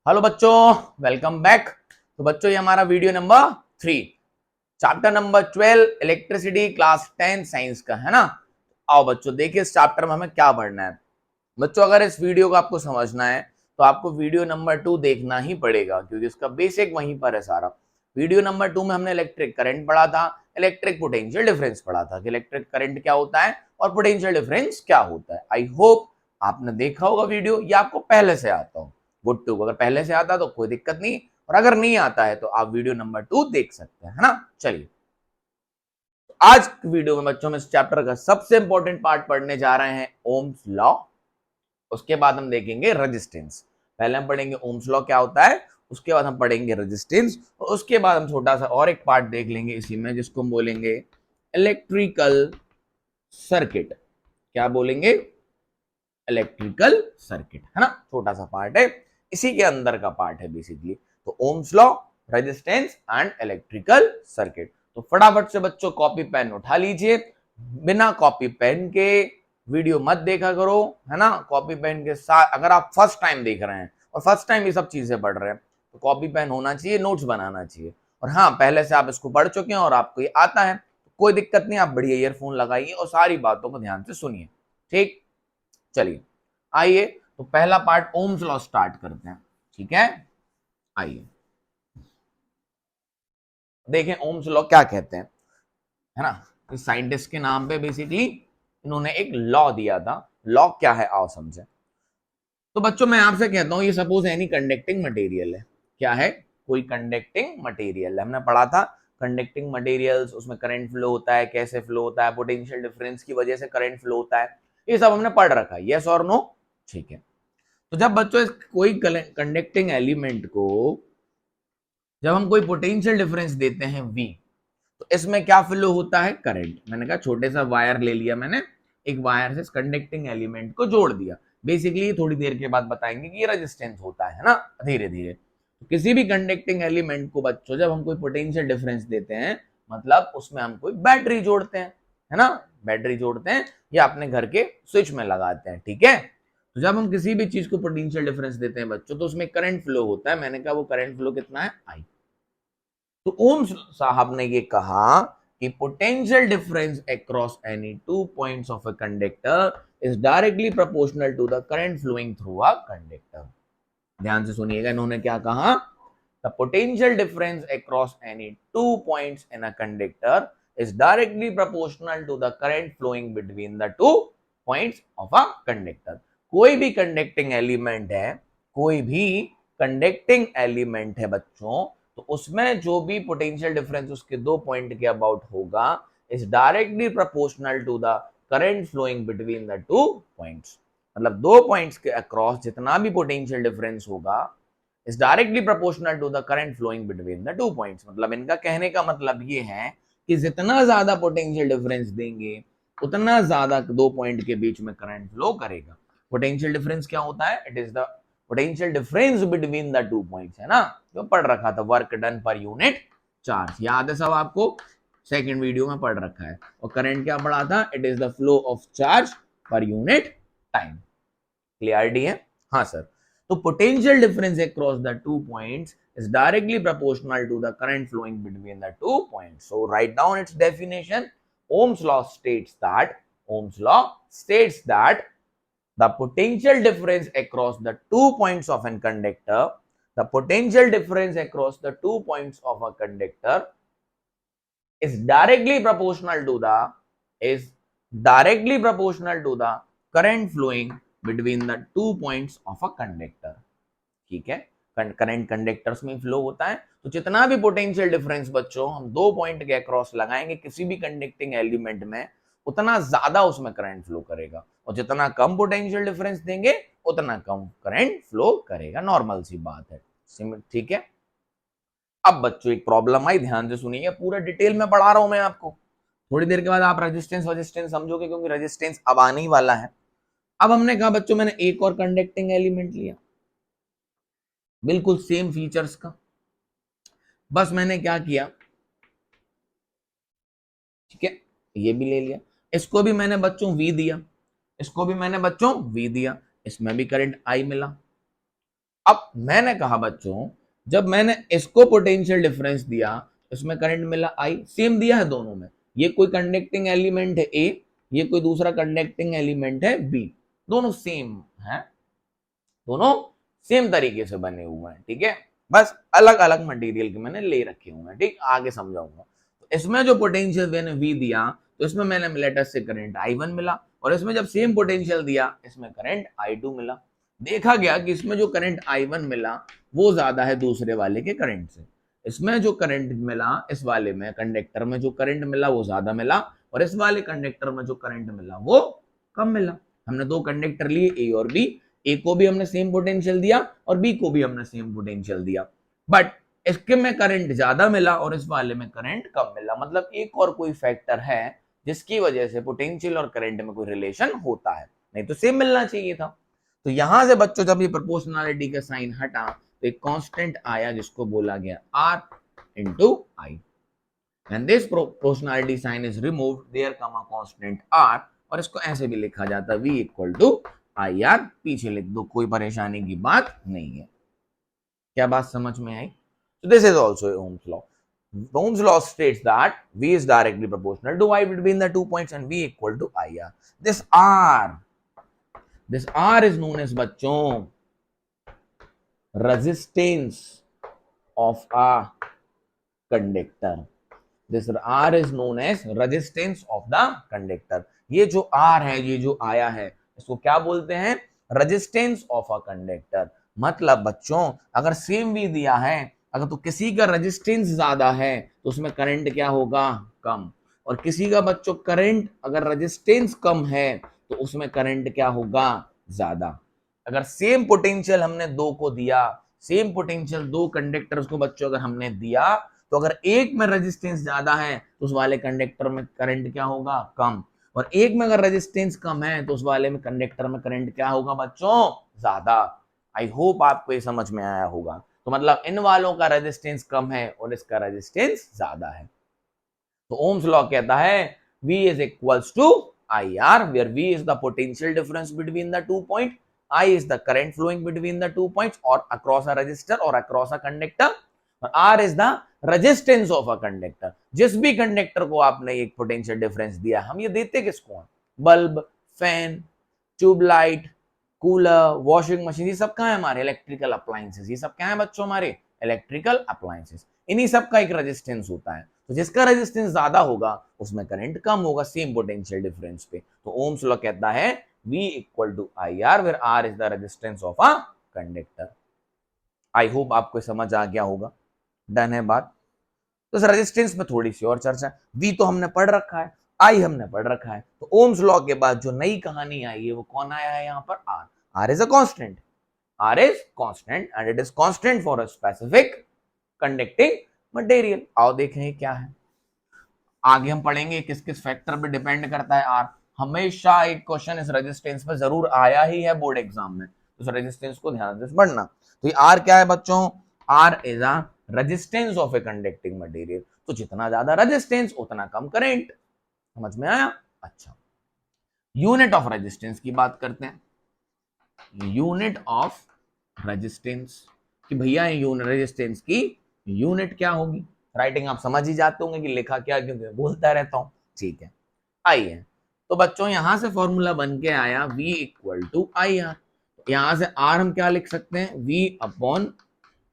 Hello बच्चों, welcome back. तो बच्चों ये हमारा video number 3 chapter number 12 electricity class 10 science का है ना। आओ बच्चों देखिए इस चैप्टर में हमें क्या पढ़ना है। बच्चों अगर इस वीडियो को आपको समझना है तो आपको वीडियो नंबर 2 देखना ही पड़ेगा, क्योंकि इसका बेसिक वहीं पर है सारा। वीडियो नंबर 2 में हमने इलेक्ट्रिक करंट पढ़ा था, इलेक्ट्रिक पोटेंशियल डिफरेंस पढ़ा था कि इलेक्ट्रिक करंट क्या होता है और पोटेंशियल डिफरेंस क्या होता है। आई होप आपने देखा होगा वीडियो या आपको पहले से आता हो। गुड टू, अगर पहले से आता तो कोई दिक्कत नहीं, और अगर नहीं आता है तो आप वीडियो नंबर 2 देख सकते हैं, है ना। चलिए आज की वीडियो में बच्चों में इस चैप्टर का सबसे इंपॉर्टेंट पार्ट पढ़ने जा रहे हैं ओम्स लॉ। उसके बाद हम देखेंगे रेजिस्टेंस। पहले हम पढ़ेंगे ओम्स लॉ क्या होता है, उसके बाद हम पढ़ेंगे रेजिस्टेंस, और उसके बाद हम छोटा सा और एक पार्ट देख लेंगे इसी में जिसको हम बोलेंगे इलेक्ट्रिकल सर्किट। क्या बोलेंगे? इलेक्ट्रिकल सर्किट, है ना। छोटा सा पार्ट है, इसी के अंदर का पार्ट है बेसिकली। तो Ohm's law, resistance and electrical circuit. तो फटाफट से बच्चों कॉपी पेन उठा लीजिए, बिना कॉपी पेन के वीडियो मत देखा करो, है ना। कॉपी पेन के साथ, अगर आप फर्स्ट टाइम देख रहे हैं और फर्स्ट टाइम ये सब चीजें पढ़ रहे हैं तो कॉपी पेन होना चाहिए, नोट्स बनाना चाहिए। और हाँ, पहले से आप इसको पढ़ चुके हैं और आपको ये आता है तो कोई दिक्कत नहीं, आप बढ़िया ईयरफोन लगाइए और सारी बातों को ध्यान से सुनिए। ठीक, चलिए आइए तो पहला पार्ट ओम्स लॉ स्टार्ट करते हैं। ठीक है, आइए देखें ओम्स लॉ क्या कहते हैं, है ना। इस साइंटिस्ट के नाम पे बेसिकली इन्होंने एक लॉ दिया था। लॉ क्या है आओ समझे। तो बच्चों मैं आपसे कहता हूं, ये सपोज एनी कंडक्टिंग मटेरियल है। क्या है? कोई कंडक्टिंग मटेरियल है। हमने पढ़ा था कंडक्टिंग मटेरियल्स, उसमें करंट फ्लो होता है, कैसे फ्लो होता है, पोटेंशियल डिफरेंस की वजह से करंट फ्लो होता है, ये सब हमने पढ़ रखा है। यस और नो? ठीक है। तो जब बच्चों इस कोई कंडक्टिंग एलिमेंट को जब हम कोई पोटेंशियल डिफरेंस देते हैं V, तो इसमें क्या फ्लो होता है? करंट। मैंने कहा छोटे सा वायर ले लिया मैंने, एक वायर से कंडक्टिंग एलिमेंट को जोड़ दिया। बेसिकली थोड़ी देर के बाद बताएंगे कि ये रेजिस्टेंस होता है ना, धीरे धीरे। तो किसी भी कंडक्टिंग एलिमेंट को बच्चों जब हम कोई पोटेंशियल डिफरेंस देते हैं, मतलब उसमें हम कोई बैटरी जोड़ते हैं, है ना। बैटरी जोड़ते हैं या अपने घर के स्विच में लगाते हैं। ठीक है, तो जब हम किसी भी चीज को पोटेंशियल डिफरेंस देते हैं बच्चों तो उसमें करंट फ्लो होता है। मैंने कहा वो करंट फ्लो कितना है? I। तो ओम्स साहब ने ये कहा कि potential difference across any two points of a conductor is directly proportional to the current flowing through a conductor. ध्यान से सुनिएगा, इन्होंने क्या कहा? The potential difference across any two points in a conductor is directly proportional to the current flowing between the two points of a conductor. कोई भी conducting element है, कोई भी कंडक्टिंग एलिमेंट है बच्चों, तो उसमें जो भी पोटेंशियल डिफरेंस उसके दो पॉइंट के अबाउट होगा is directly proportional to the current flowing between the two points. मतलब दो पॉइंट्स के अक्रॉस जितना भी पोटेंशियल डिफरेंस होगा is directly proportional to the current flowing between the two points. मतलब इनका कहने का मतलब ये है कि जितना ज्यादा पोटेंशियल डिफरेंस देंगे उतना ज्यादा दो पॉइंट के बीच में करंट फ्लो करेगा। पोटेंशियल डिफरेंस क्या होता है? It is the potential difference between the two points, है ना। जो पढ़ रखा था work done per unit charge, याद है सब आपको, सेकंड वीडियो में पढ़ रखा है। और करंट क्या पढ़ा था? It is the flow of charge per unit time. Clarity है? हाँ सर। तो potential difference across the two points is directly proportional to the current flowing between the two points. So write down its definition. Ohm's law states that the potential difference across the two points of a conductor, the potential difference across the two points of a conductor is directly proportional to the current flowing between the two points of a conductor. ठीक है, current conductors में flow होता है। तो जितना भी potential difference बच्चों हम दो पॉइंट के अक्रॉस लगाएंगे किसी भी कंडक्टिंग एलिमेंट में, उतना ज्यादा उसमें करंट फ्लो करेगा, और जितना कम पोटेंशियल डिफरेंस देंगे उतना कम करंट फ्लो करेगा। नॉर्मल सी बात है, ठीक है। अब बच्चों एक प्रॉब्लम आई, ध्यान से सुनिए, पूरा डिटेल में पढ़ा रहा हूं मैं आपको। थोड़ी देर के बाद आप रेजिस्टेंस समझोगे, क्योंकि रेजिस्टेंस अब आने ही वाला है। अब हमने कहा बच्चों मैंने एक और कंडक्टिंग एलिमेंट लिया, बिल्कुल सेम फीचर्स का, बस मैंने क्या किया, ठीक है, ये भी ले लिया, इसको भी मैंने बच्चों V दिया, इसको भी मैंने बच्चों V दिया, इसमें भी करंट I मिला। अब मैंने कहा बच्चों, जब मैंने इसको पोटेंशियल डिफरेंस दिया, इसमें करंट मिला आई, सेम दिया है दोनों में, ये कोई कंडक्टिंग एलिमेंट है ए, ये कोई दूसरा कंडक्टिंग एलिमेंट है बी, दोनों सेम है, दोनों सेम तरीके से बने हुए हैं, ठीक है, बस अलग अलग मटेरियल के मैंने ले रखे हुए हैं, ठीक, आगे समझाऊंगा। तो इसमें जो पोटेंशियल मैंने वी दिया, तो इसमें मैंने लेटर से करंट I1 मिला, और इसमें जब सेम पोटेंशियल दिया, इसमें करंट I2 मिला। देखा गया कि इसमें जो करंट I1 मिला वो ज्यादा है दूसरे वाले के करंट से, इसमें जो करंट मिला, इस वाले में कंडक्टर में जो करंट मिला वो ज्यादा मिला, और इस वाले कंडक्टर में जो करंट मिला वो कम मिला। हमने दो कंडक्टर लिए ए और बी, ए को भी हमने सेम पोटेंशियल दिया और बी को भी हमने सेम पोटेंशियल दिया, बट इसके में करंट ज्यादा मिला और इस वाले में करंट कम मिला, मतलब एक और कोई फैक्टर है जिसकी वजह से पोटेंशियल और करंट में कोई रिलेशन होता है, नहीं तो सेम मिलना चाहिए था। तो यहां से बच्चों जब ये प्रोपोर्शनलिटी का साइन हटा तो एक कांस्टेंट आया जिसको बोला गया R into I, and this proportionality sign is removed, there come a constant R, और इसको ऐसे भी लिखा जाता है V equal to IR, पीछे लिख दो, कोई परेशानी की बात नहीं है। क्या बात समझ में आई? So this is also a Ohm's law. Ohm's law states that V is directly proportional to I between the 2 points and V equal to IR. This R is known as बच्चों resistance of a conductor. This R is known as resistance of the conductor. ये जो R है, ये जो आया है, इसको क्या बोलते हैं? Resistance of a conductor. मतलब बच्चों अगर सेम भी दिया है, अगर तो किसी का रेजिस्टेंस ज्यादा है तो उसमें करंट क्या होगा? कम, और किसी का बच्चों करंट अगर रेजिस्टेंस कम है तो उसमें करंट क्या होगा? ज्यादा। अगर सेम पोटेंशियल हमने दो को दिया, सेम पोटेंशियल दो कंडक्टर्स को बच्चों अगर हमने दिया, तो अगर एक में रेजिस्टेंस ज्यादा है तो उस वाले कंडक्टर में करंट क्या होगा? कम, और एक में अगर रेजिस्टेंस कम है तो उस वाले में कंडक्टर में करंट क्या होगा बच्चों? ज्यादा। आई होप आपको ये समझ में आया होगा। तो मतलब इन वालों का रेजिस्टेंस कम है और इसका रेजिस्टेंस ज्यादा है। तो ओम्स लॉ कहता है V is equals to IR, where V is the potential difference between the 2 points, I is the current flowing between the 2 points or across a resistor or across a conductor, और R is the resistance of a conductor। जिस भी conductor को आपने एक potential difference दिया, हम ये देते किसको हैं? Bulb, fan, tube light, cooler, washing machine, ये सब कहाँ है? हमारे इलेक्ट्रिकल अप्लायंसेस। ये सब क्या है बच्चों? हमारे इलेक्ट्रिकल अप्लायंसेस। इन्हीं सब का एक रेजिस्टेंस होता है, तो जिसका रेजिस्टेंस ज्यादा होगा उसमें करंट कम होगा सेम पोटेंशियल डिफरेंस पे। तो ओम्स लॉ कहता है V equal to IR, where R is the resistance of a conductor। I hope आपको समझ आ गया होगा। डन है बात। तो इस रेजिस्टेंस में थोड़ी सी और चर्चा। V तो हमने पढ़ रखा है, I हमने पढ़ रखा है, तो ओम्स लॉ के बाद जो नई कहानी आई है वो कौन आया है यहाँ पर? R। R is a constant, R is constant and it is constant for a specific conducting material। आओ देखें क्या है। आगे हम पढ़ेंगे किस किस फैक्टर पे डिपेंड करता है R। हमेशा एक क्वेश्चन इस रेजिस्टेंस पे जरूर आया ही है बोर्ड एग्जाम में, तो इस रेजिस्टेंस को ध्यान से पढ़ना। तो ये R क्या है बच्चों? R is a resistance of a conducting material। तो जितना ज्यादा रेजिस्टेंस उतना कम करंट। समझ में आया? अच्छा, यूनिट ऑफ रेजिस्टेंस की बात करते हैं। यूनिट ऑफ रेजिस्टेंस कि भैया यूनिट रेजिस्टेंस की यूनिट क्या होगी? राइटिंग आप समझ ही जाते होंगे कि लिखा क्या, क्योंकि बोलता रहता हूं। ठीक है, आइए। तो बच्चों यहां से फॉर्मूला बन के आया V इक्वल टू IR। यहां से R हम क्या लिख सकते हैं? V upon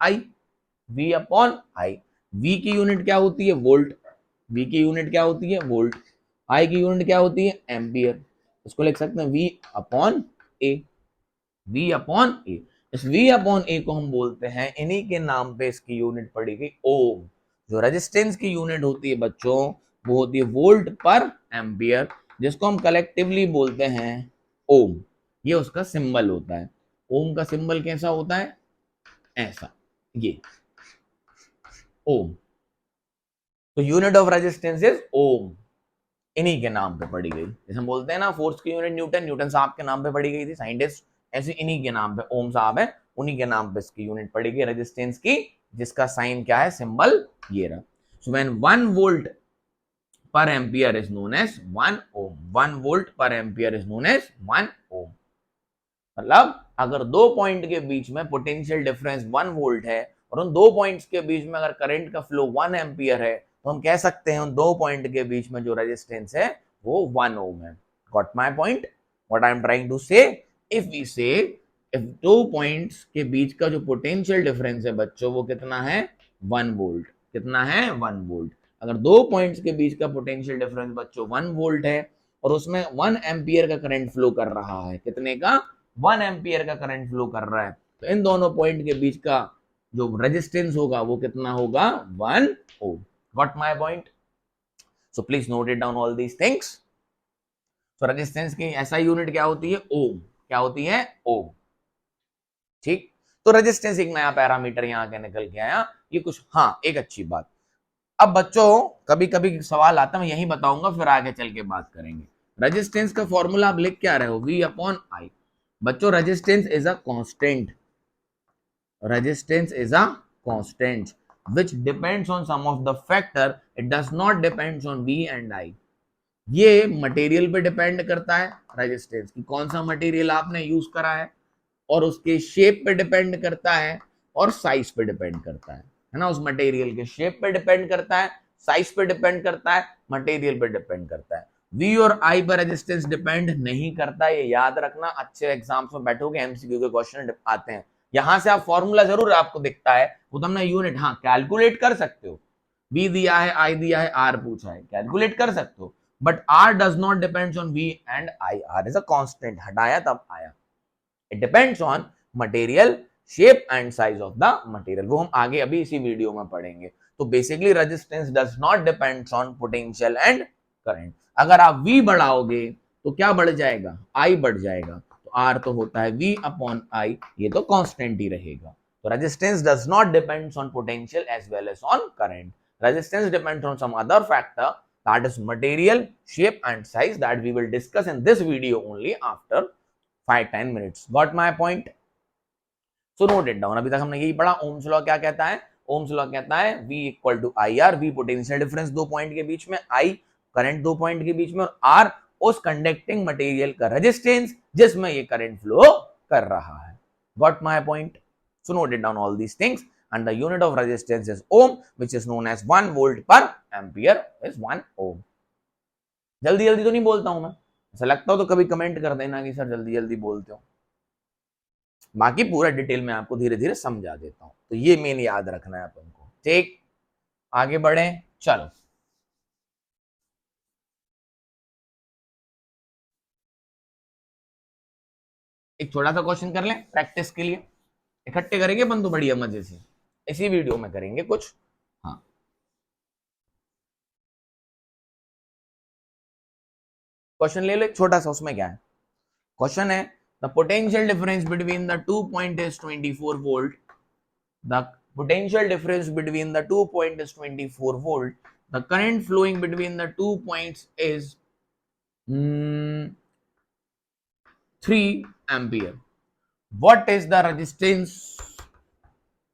I। V upon I। V की यूनिट क्या होती है? वोल्ट। V की यूनिट क्या होती है? वोल्ट। I की यूनिट क्या होती है? एम्पियर। इसको लिख सकते हैं V upon A। V upon A। इस V अपॉन A को हम बोलते हैं, इन्हीं के नाम पे इसकी यूनिट पड़ी गई ओम। जो रेजिस्टेंस की यूनिट होती है बच्चों वो होती है वोल्ट पर एम्पियर, जिसको हम कलेक्टिवली बोलते हैं ओम। ये उसका सिंबल होता है। ओम का सिंबल कैसा होता है? ऐसा, ये ओम। तो यूनिट ऑफ रेजिस्टेंस इज ओम, इन्हीं के नाम पे पड़ी गई। जैसे हम बोलते हैं ना फोर्स की यूनिट न्यूटन, न्यूटन साहब के नाम पे पड़ी गई थी, साइंटिस्ट, ऐसे इन्हीं के नाम पे ओम साहब है, उन्हीं के नाम पे इसकी यूनिट पड़ी गई रेजिस्टेंस की, जिसका साइन क्या है? सिंबल ये रहा। So when 1 volt per ampere is known as 1 ohm. 1 volt per ampere is known as 1 ohm. मतलब अगर दो पॉइंट के बीच में पोटेंशियल डिफरेंस 1 वोल्ट है और उन दो पॉइंट्स के बीच में अगर करंट का फ्लो 1 एम्पियर है तो हम कह सकते हैं उन दो पॉइंट के बीच में जो रेजिस्टेंस है वो 1 ओम है। Got my point? What I am trying to say, if we say if दो पॉइंट्स के बीच का जो पोटेंशियल डिफरेंस है बच्चों वो कितना है 1 वोल्ट। कितना है 1 वोल्ट। अगर दो पॉइंट्स के बीच का पोटेंशियल डिफरेंस बच्चों 1 वोल्ट है और उसमें 1 एम्पियर का करंट फ्लो कर रहा है, कितने का 1 एम्पियर का करंट फ्लो कर रहा है, तो इन दोनों पॉइंट के बीच का जो रेजिस्टेंस होगा वो कितना होगा 1 ohm. Got my point? So please note it down all these things. तो रेजिस्टेंस की ऐसा यूनिट क्या होती है ओम। क्या होती है ओम। ठीक, तो रेजिस्टेंस एक नया पैरामीटर यहां के निकल के आया। ये कुछ हाँ एक अच्छी बात। अब बच्चों कभी कभी सवाल आता है, मैं यही बताऊंगा फिर आगे चल के बात करेंगे। रेजिस्टेंस का फॉर्मूला आप लिख क्या रहे हो V अपॉन I। बच्चों resistance is a constant. Resistance is a constant which depends on some of the factor. It does not depends on V and I. ये मटेरियल पे डिपेंड करता है रेजिस्टेंस की, कौन सा मटेरियल आपने यूज करा है, और उसके शेप पे डिपेंड करता है और साइज पे डिपेंड करता है ना। उस मटेरियल के शेप पे डिपेंड करता है, साइज पे डिपेंड करता है, मटेरियल पे डिपेंड करता है। V और I पर रेजिस्टेंस डिपेंड नहीं करता, ये याद रखना। अच्छे एग्जाम्स में बैठोगे एमसीक्यू के क्वेश्चन आते हैं, यहां से आप फॉर्मूला जरूर आपको दिखता है, वो तो हमने यूनिट हाँ कैलकुलेट कर सकते हो। V दिया है, I दिया है, R पूछा है, कैलकुलेट कर सकते हो, but R does not depends on V and I। R is a constant, हटाया तब आया। It depends on material shape and size of the material, वो हम आगे अभी इसी वीडियो में पढ़ेंगे। तो basically resistance does not depends on potential and current. अगर आप V बढ़ाओगे तो क्या बढ़ जाएगा, I बढ़ जाएगा। तो R तो होता है V अपॉन I, ये तो कांस्टेंट ही रहेगा। तो resistance does not depends on potential as well as on current. Resistance depends on some other factor, that is material shape and size, that we will discuss in this video only after 5-10 minutes. Got my point? So note it down. अभी तक हमने यही पढ़ा। Ohm's law क्या कहता है? Ohm's law कहता है V equal to I R. V potential difference दो पॉइंट के बीच में, I करंट दो पॉइंट के बीच में, और R उस कंडक्टिंग मटेरियल का रेजिस्टेंस जिसमें ये करंट फ्लो कर रहा है। Got my point? So note it down all these things. And the unit of resistance is ohm, which is known as 1 volt per ampere is 1 ohm. जल्दी जल्दी तो नहीं बोलता हूं मैं, ऐसा लगता हो तो कभी कमेंट कर देना कि सर जल्दी जल्दी बोलते हो। बाकी पूरा डिटेल में आपको धीरे धीरे समझा देता हूं, तो ये मेन याद रखना है अपन को। ठीक, आगे बढ़े, चलो। एक छोटा सा क्वेश्चन कर लें प्रैक्टिस के लिए, इकट्ठे करेंगे अपन तो बढ़िया मजे से, इसी वीडियो में करेंगे कुछ। हाँ, क्वेश्चन ले लो एक छोटा सा, उसमें क्या है। क्वेश्चन है the potential difference between the two point is 24 volt. The potential difference between the 2 point is 24 volt. The current flowing between the 2 points is 3 ampere. What is the resistance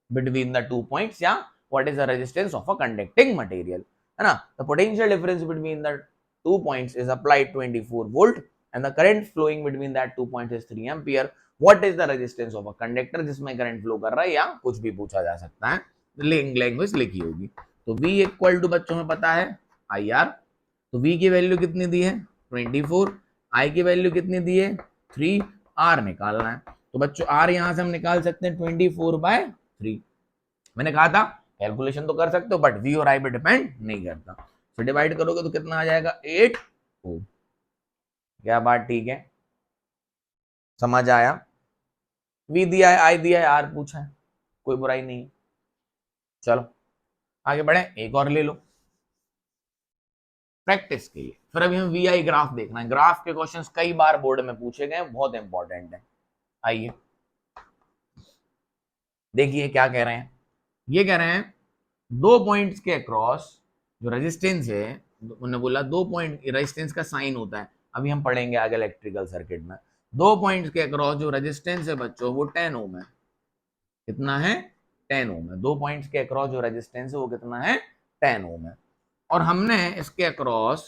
between the 2 points? Yeah, what is the resistance of a conducting material? है ना? The potential difference between the 2 points is applied 24 volt and the current flowing between that 2 points is 3 ampere. What is the resistance of a conductor? जिसमें current flow कर रहा है, या कुछ भी पूछा जा सकता है, लैंग्वेज लिखी होगी। तो V इक्वल टू बच्चों में पता है IR, तो V की वैल्यू कितनी दी है 24, I की वैल्यू कितनी दी है 3, R निकालना है। तो बच्चों R यहां से हम निकाल सकते हैं 24/3। मैंने कहा था कैलकुलेशन तो कर सकते हो बट V और I पे डिपेंड नहीं करता। तो डिवाइड करोगे तो कितना आ जाएगा 8 ओम। क्या बात ठीक है, समझ आया? V दिया है, I दिया है, R पूछा है, कोई बुराई नहीं। चलो आगे बढ़े, एक और ले लो प्रैक्टिस के लिए। फिर अभी हम VI ग्राफ देखना है। ग्राफ के क्वेश्चंस कई बार बोर्ड में पूछे गए, बहुत इंपॉर्टेंट है। आइए देखिए क्या कह रहे हैं। ये कह रहे हैं दो पॉइंट्स के अक्रॉस जो रेजिस्टेंस है, उन्होंने बोला दो पॉइंट रेजिस्टेंस का साइन होता है, अभी हम पढ़ेंगे आगे इलेक्ट्रिकल सर्किट में। दो पॉइंट्स के अक्रॉस जो रेजिस्टेंस है बच्चों वो 10 ओम है। कितना है 10 ओम है। दो पॉइंट्स के अक्रॉस जो रेजिस्टेंस है वो कितना है 10 ओम है। और हमने इसके अक्रॉस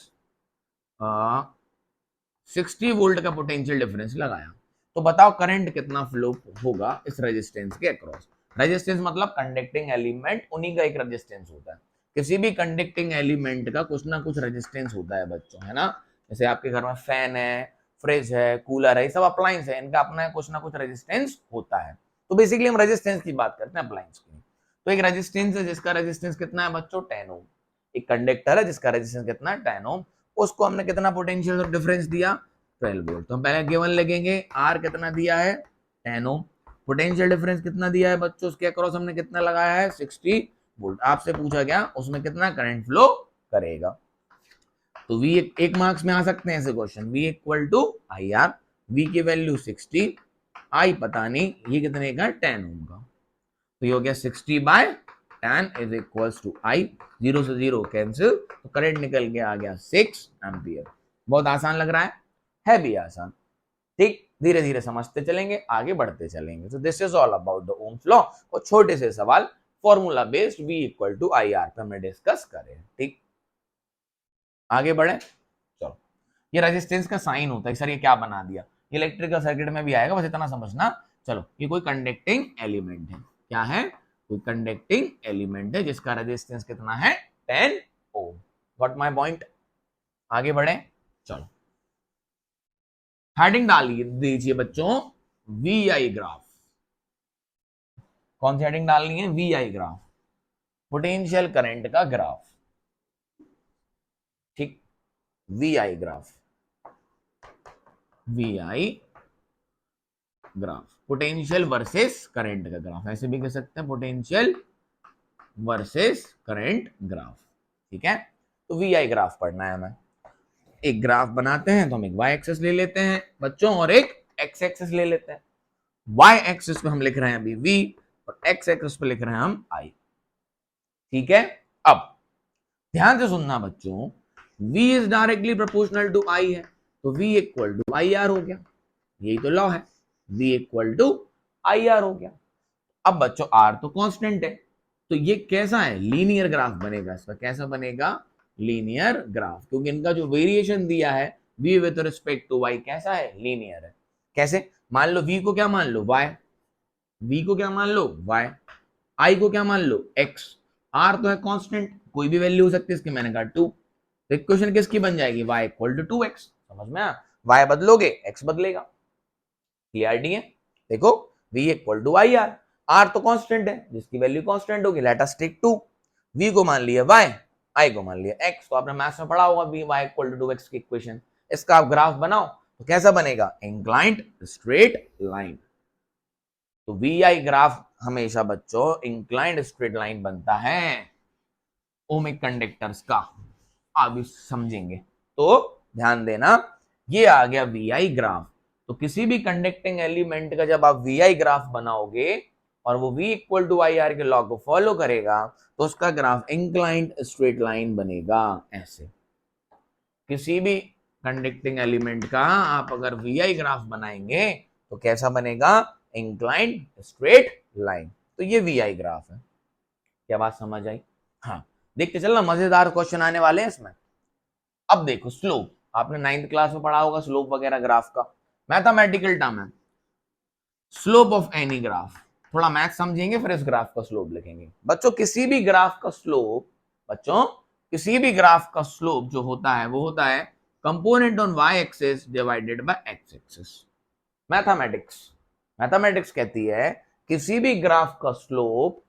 60 वोल्ट का पोटेंशियल डिफरेंस लगाया। तो बताओ करंट कितना फ्लो होगा इस रेजिस्टेंस के अक्रॉस। रेजिस्टेंस मतलब कंडक्टिंग एलिमेंट, उन्हीं का एक रेजिस्टेंस होता है। किसी भी कंडक्टिंग एलिमेंट का कुछ ना कुछ रेजिस्टेंस होता है बच्चों, है ना। जैसे आपके घर में फैन है, फ्रिज है, कूलर है, ये सब अप्लायंस है, इनका अपना कुछ ना कुछ रेजिस्टेंस होता है। तो बेसिकली हम रेजिस्टेंस की बात करते हैं अप्लायंस की। तो एक रेजिस्टेंस है जिसका रेजिस्टेंस कितना है बच्चों, 10 ओम। एक कंडक्टर है जिसका रेजिस्टेंस कितना है, 10 ओम। उसको हमने कितना पोटेंशियल डिफरेंस दिया, 12 वोल्ट। तो हम पहले गिवन लगेंगे, आर कितना दिया है, 10 ओम। पोटेंशियल डिफरेंस कितना दिया है बच्चों, उसके अक्रॉस हमने कितना लगाया है, 60 वोल्ट। आपसे पूछा गया उसमें कितना करंट फ्लो करेगा। तो V एक मार्क्स में आ सकते हैं ऐसे question, V equal to I R. V की वैल्यू 60, I पता नहीं ये कितने का, 10 ओम का। तो ये हो गया 60 by 10 is equals to I। 0 से 0 कैंसिल, तो करंट निकल के आ गया 6 एम्पियर। बहुत आसान लग रहा है भी आसान। ठीक, धीरे धीरे समझते चलेंगे, आगे बढ़ते चलेंगे। तो this is all about the Ohm's law. और छोटे से सवाल formula based V equal to I R पे हमने डिस्कस करे। ठीक, आगे बढ़े, चलो। ये रेजिस्टेंस का साइन होता है, सर ये क्या बना दिया, इलेक्ट्रिकल सर्किट में भी आएगा, बस इतना समझना। चलो, ये कोई कंडक्टिंग एलिमेंट है, क्या है, कोई कंडक्टिंग एलिमेंट है जिसका रेजिस्टेंस कितना है, 10 ओम। व्हाट माय पॉइंट, आगे बढ़े, चलो। हेडिंग डालिए दीजिए बच्चों, वी आई ग्राफ। कौन सी हेडिंग डालनी है, V I graph, potential current का ग्राफ। ठीक, V I graph, V I graph, potential versus current का ग्राफ, ऐसे भी कह सकते हैं, पोटेंशियल वर्सेस करंट ग्राफ। ठीक है, तो वी आई ग्राफ पढ़ना है हमें। एक ग्राफ बनाते हैं तो हम एक वाई एक्सिस ले लेते हैं बच्चों, और एक एक्स एक्सिस ले लेते हैं। वाई एक्सिस पे हम लिख रहे हैं अभी वी, और एक्स एक्सिस पे लिख रहे हैं हम आई। ठीक है, अब ध्यान से सुनना बच्चों, v is directly proportional to I है, तो v equal to I R हो गया। यही तो लॉ है, v equal to I R हो गया। अब बच्चों r तो कांस्टेंट है, तो ये कैसा है, लीनियर ग्राफ बनेगा इसका। कैसा बनेगा, लीनियर ग्राफ, क्योंकि इनका जो वेरिएशन दिया है v with respect to y कैसा है, लीनियर है। कैसे, मान लो v को क्या मान लो, y, v को क्या मान लो, y, i को क्या मान लो, x। r तो है कांस्टेंट, कोई भी वैल्यू हो सकती है इसकी, मैंने कहा 2। तो इक्वेशन किसकी बन जाएगी, y इक्वल टू 2x। समझ में आया, y बदलोगे x बदलेगा। क्लियरिटी है, देखो v equal to I R, r तो कांस्टेंट है, जिसकी वैल्यू कांस्टेंट होगी, लेट अस टेक 2। v को मान लिया y, i को मान लिया x। तो आपने मैथ्स में पढ़ा होगा v y equal to 2x की इक्वेशन। इसका आप ग्राफ बनाओ तो कैसा बनेगा, इंक्लाइंड स्ट्रेट लाइन। तो वी आई ग्राफ हमेशा बच्चों इंक्लाइंड स्ट्रेट लाइन बनता है ओमिक कंडक्टर्स का, अभी समझेंगे। तो ध्यान देना, ये आ गया वी आई ग्राफ। तो किसी भी कंडक्टिंग एलिमेंट का जब आप वी आई ग्राफ बनाओगे और वो v equal to I R के लॉ को फॉलो करेगा, तो उसका ग्राफ इंक्लाइंड स्ट्रेट लाइन बनेगा ऐसे। किसी भी कंडक्टिंग एलिमेंट का आप अगर वी आई ग्राफ बनाएंगे तो कैसा बनेगा, इंक्लाइंड स्ट्रेट लाइन। तो ये वी आई ग्राफ है। क्या बात समझ आई, हाँ। देखते चलना, मजेदार क्वेश्चन आने वाले हैं इसमें। अब देखो स्लोप, आपने 9th क्लास में पढ़ा होगा स्लोप वगैरह ग्राफ का, मैथमेटिकल टर्म है। स्लोप ऑफ एनी ग्राफ, थोड़ा मैथ समझेंगे फिर इस ग्राफ का स्लोप लिखेंगे बच्चों। किसी भी ग्राफ का स्लोप, बच्चों किसी भी ग्राफ का स्लोप जो होता है वो होता है component on Y axis divided by X axis. Mathematics कहती है किसी भी ग्राफ का slope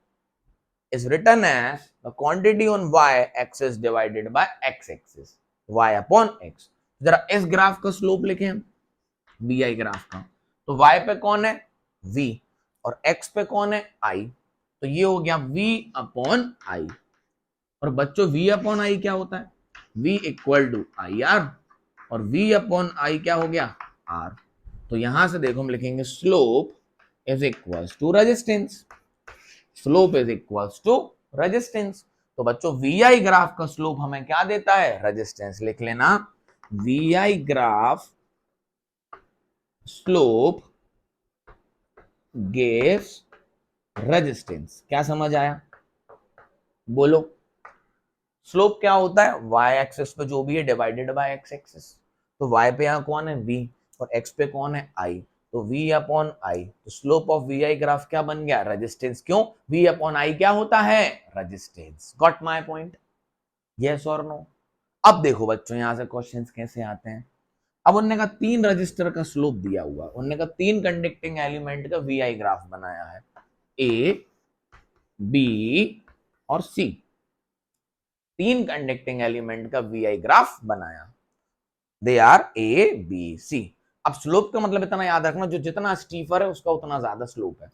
is written as the quantity on y axis divided by x axis, y upon x। जरा इस ग्राफ का स्लोप लिखें हम, vi ग्राफ का। तो y पे कौन है, v, और x पे कौन है, i। तो ये हो गया v अपॉन i। और बच्चों v अपॉन i क्या होता है, v equal to I R, और v अपॉन i क्या हो गया, r। तो यहां से देखो हम लिखेंगे slope is equals to resistance, slope is equals to resistance. तो बच्चों वी आई ग्राफ का स्लोप हमें क्या देता है, रेजिस्टेंस। लिख लेना, V I graph slope gives resistance. क्या समझ आया, बोलो। स्लोप क्या होता है, वाई एक्सिस पे जो भी है डिवाइडेड बाय एक्स एक्सिस। तो वाई पे यहां कौन है, v, और x पे कौन है, i। तो v अपॉन आई, तो slope of V I graph क्या बन गया, रेजिस्टेंस। क्यों, v अपॉन आई क्या होता है, resistance. Got my point, yes और नो। अब देखो बच्चों यहां से क्वेश्चंस कैसे आते हैं। अब उन्होंने कहा 3 रजिस्टर का स्लोप दिया हुआ, उन्होंने कहा 3 कंडक्टिंग एलिमेंट का वी आई ग्राफ बनाया है, ए बी और सी। 3 कंडक्टिंग एलिमेंट का वी आई ग्राफ बनाया, दे आर ए बी सी। अब स्लोप का मतलब इतना याद रखना, जो जितना स्टीफर है उसका उतना ज्यादा स्लोप है।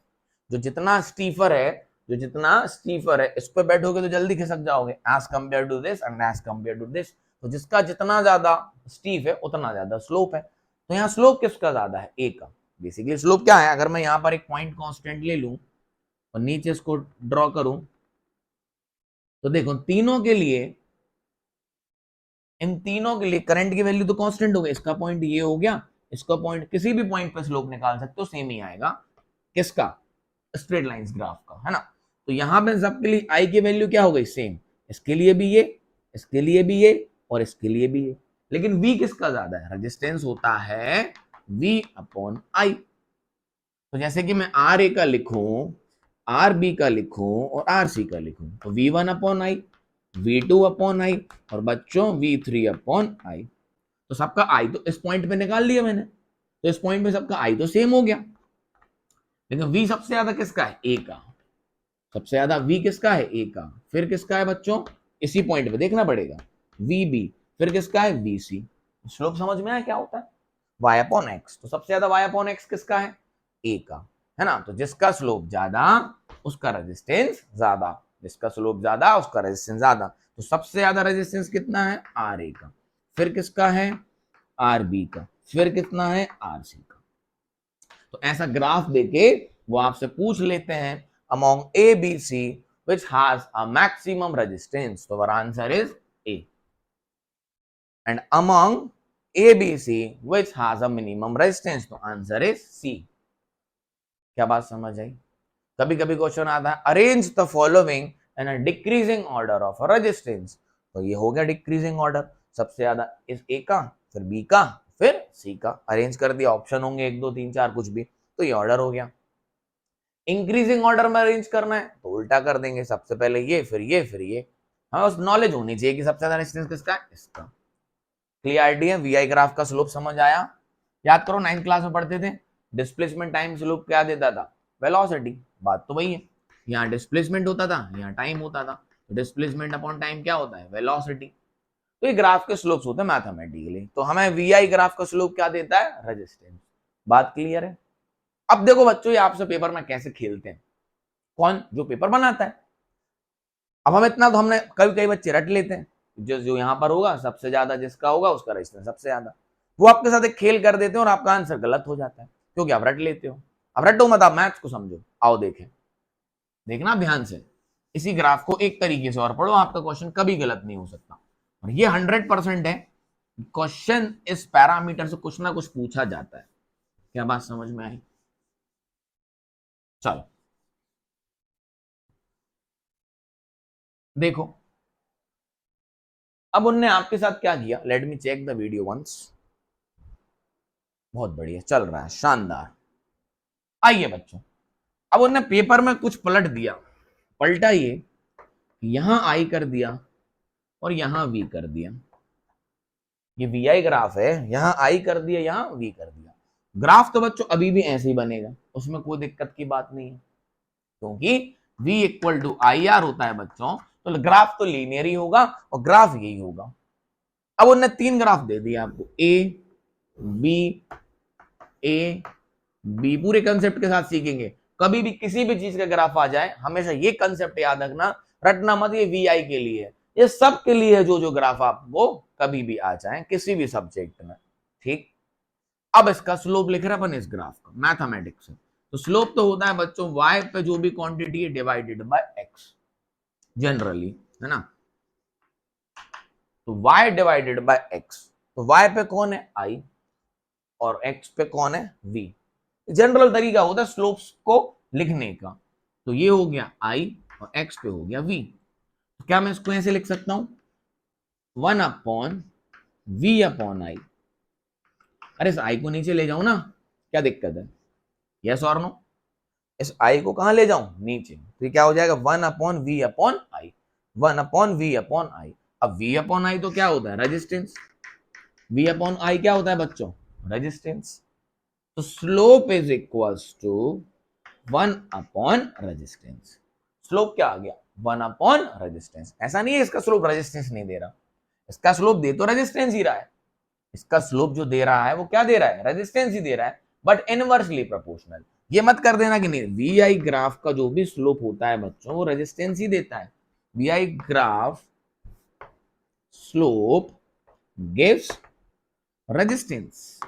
जो जितना स्टीफर है, जो जितना स्टीफर है, इस पे बैठोगे तो जल्दी खिसक जाओगे, as compare to this and as compare to this. तो जिसका जितना ज्यादा स्टीफ है उतना ज्यादा स्लोप है। तो यहाँ स्लोप किसका ज्यादा है, ए का। बेसिकली स्लोप क्या है, अगर मैं यहाँ पर एक पॉइंट कांस्टेंट ले लूं और नीचे इसको ड्रॉ करूं, तो देखो तीनों के लिए, इन तीनों के लिए करंट की वैल्यू तो कांस्टेंट हो गई। इसका पॉइंट ये हो गया, इसका पॉइंट, किसी भी पॉइंट पे स्लोप निकाल सकते हो, सेम ही आएगा। किसका, स्ट्रेट लाइंस ग्राफ का, है ना। तो यहां पे सबके लिए आई की वैल्यू क्या हो गई, सेम। इसके लिए भी ये, इसके लिए भी ये, और इसके लिए भी ये। लेकिन v किसका ज्यादा है, रेजिस्टेंस होता है v अपॉन आई। तो जैसे कि मैं आर ए का लिखूं, आर बी का लिखूं और आर सी का लिखूं, तो v1 upon I, v2 upon I, और बच्चों v3 अपॉन आई। तो सबका आई तो इस पॉइंट पे निकाल लिया मैंने, तो इस पॉइंट पे सबका आई तो सेम हो गया। लेकिन v सबसे ज्यादा किसका है, ए का। सबसे ज्यादा v किसका है, ए का। फिर किसका है बच्चों, इसी पॉइंट पे देखना पड़ेगा, vb। फिर किसका है, vc। स्लोप समझ में आया क्या होता है, y अपॉन एक्स। तो सबसे ज्यादा y अपॉन एक्स किसका है, ए का, है ना। तो जिसका स्लोप ज्यादा उसका रेजिस्टेंस ज्यादा, जिसका स्लोप ज्यादा उसका रेजिस्टेंस ज्यादा। तो सबसे ज्यादा रेजिस्टेंस कितना है, आर ए का। फिर किसका है, आर बी का। फिर कितना है, आर सी का। तो ऐसा ग्राफ देके वो आपसे पूछ लेते हैं, among A, B, C, which has a maximum resistance? So our answer is A. And among A, B, C, which has a minimum resistance? तो आंसर is C. क्या बात समझ आई। कभी कभी क्वेश्चन आता है, arrange the following in a decreasing order of resistance. तो ये हो गया डिक्रीजिंग ऑर्डर, सबसे ज्यादा इस ए का, फिर बी का, फिर सी का। अरेंज कर दिया, ऑप्शन होंगे 1 2 3 4 कुछ भी, तो ये ऑर्डर हो गया। इंक्रीजिंग ऑर्डर में अरेंज करना है तो उल्टा कर देंगे, सबसे पहले ये, फिर ये, फिर ये। हमें उस नॉलेज होनी चाहिए कि सबसे ज्यादा रेजिस्टेंस किसका है, इसका। क्लियरिटी है, वीआई ग्राफ का स्लोप समझ आया। याद करो 9th क्लास में पढ़ते थे, डिस्प्लेसमेंट टाइम स्लोप क्या देता था, वेलोसिटी। बात तो वही है, यहाँ डिस्प्लेसमेंट होता था, यहाँ टाइम होता था। तो डिस्प्लेसमेंट अपॉन टाइम क्या होता है, वेलोसिटी। तो ये ग्राफ के स्लोप्स होते हैं मैथमेटिकली। तो हमें वीआई ग्राफ का स्लोप क्या देता है, रेजिस्टेंस। बात क्लियर है। अब देखो बच्चों, ये आपसे पेपर में कैसे खेलते हैं, कौन, जो पेपर बनाता है। अब हम इतना तो हमने कई कई बच्चे रट लेते हैं, जो जो यहाँ पर होगा सबसे ज्यादा जिसका होगा उसका रेजिस्टेंस सबसे ज्यादा। वो आपके साथ एक खेल कर देते हैं और आपका आंसर गलत हो जाता है, क्योंकि आप रट लेते हो। अब रटो मत, आप मैथ्स को समझो। आओ देखें, देखना ध्यान से, इसी ग्राफ को एक तरीके से और पढ़ो, आपका क्वेश्चन कभी गलत नहीं हो सकता। और ये 100% है, क्वेश्चन इस पैरामीटर से कुछ ना कुछ पूछा जाता है। क्या बात समझ में आई। चलो देखो, अब उनने आपके साथ क्या किया, let me check the video once. बहुत बढ़िया चल रहा है, शानदार। आइए बच्चों, अब उनने पेपर में कुछ पलट दिया। पलटा ये, यहां आई कर दिया और यहां वी कर दिया। ये वी आई ग्राफ है, यहां आई कर दिया, यहां वी कर दिया। ग्राफ तो बच्चों अभी भी ऐसे ही बनेगा, उसमें कोई दिक्कत की बात नहीं है, क्योंकि v equal to I R होता है बच्चों। तो ग्राफ तो लीनियर ही होगा और ग्राफ यही होगा। अब उन्होंने 3 ग्राफ दे दिया आपको, ए बी, पूरे कंसेप्ट के साथ सीखेंगे। कभी भी किसी भी चीज का ग्राफ आ जाए, हमेशा ये कंसेप्ट याद रखना, रटना मत, ये वी आई के लिए है, ये सब के लिए है। जो जो ग्राफ आपको कभी भी आ जाए किसी भी सब्जेक्ट में, ठीक। अब इसका स्लोप लिख रहे हैं अपन इस ग्राफ का मैथमेटिक्स से। तो स्लोप तो होता है बच्चों y पे जो भी क्वांटिटी है डिवाइडेड बाय x, जनरली, है ना। तो y डिवाइडेड बाय x, तो y पे कौन है, i, और x पे कौन है, v। जनरल तरीका होता है स्लोप्स को लिखने का। तो ये हो गया i और x पे हो गया v। तो क्या मैं इसको ऐसे लिख सकता हूं, 1 अपॉन v अपॉन i। अरे इस i को नीचे ले जाओ ना, क्या दिक्कत है? यस और नो? इस आई को कहां ले जाऊं? नीचे। तो ये क्या हो जाएगा? 1/v/i, 1/v/i। अब v/i तो क्या होता है? रेजिस्टेंस। v/i क्या होता है बच्चों? रेजिस्टेंस। तो स्लोप इज इक्वल्स टू 1/रेजिस्टेंस। स्लोप क्या आ गया? 1/रेजिस्टेंस। ऐसा नहीं है इसका स्लोप रेजिस्टेंस नहीं दे रहा, इसका स्लोप दे तो रेजिस्टेंस ही रहा है। इसका स्लोप जो दे रहा है वो क्या दे रहा है? रेजिस्टेंस ही दे रहा है, बट इनवर्सली प्रोपोर्शनल। ये मत कर देना कि नहीं, वी आई ग्राफ का जो भी स्लोप होता है बच्चों वो रेजिस्टेंस ही देता है। V I graph slope gives resistance,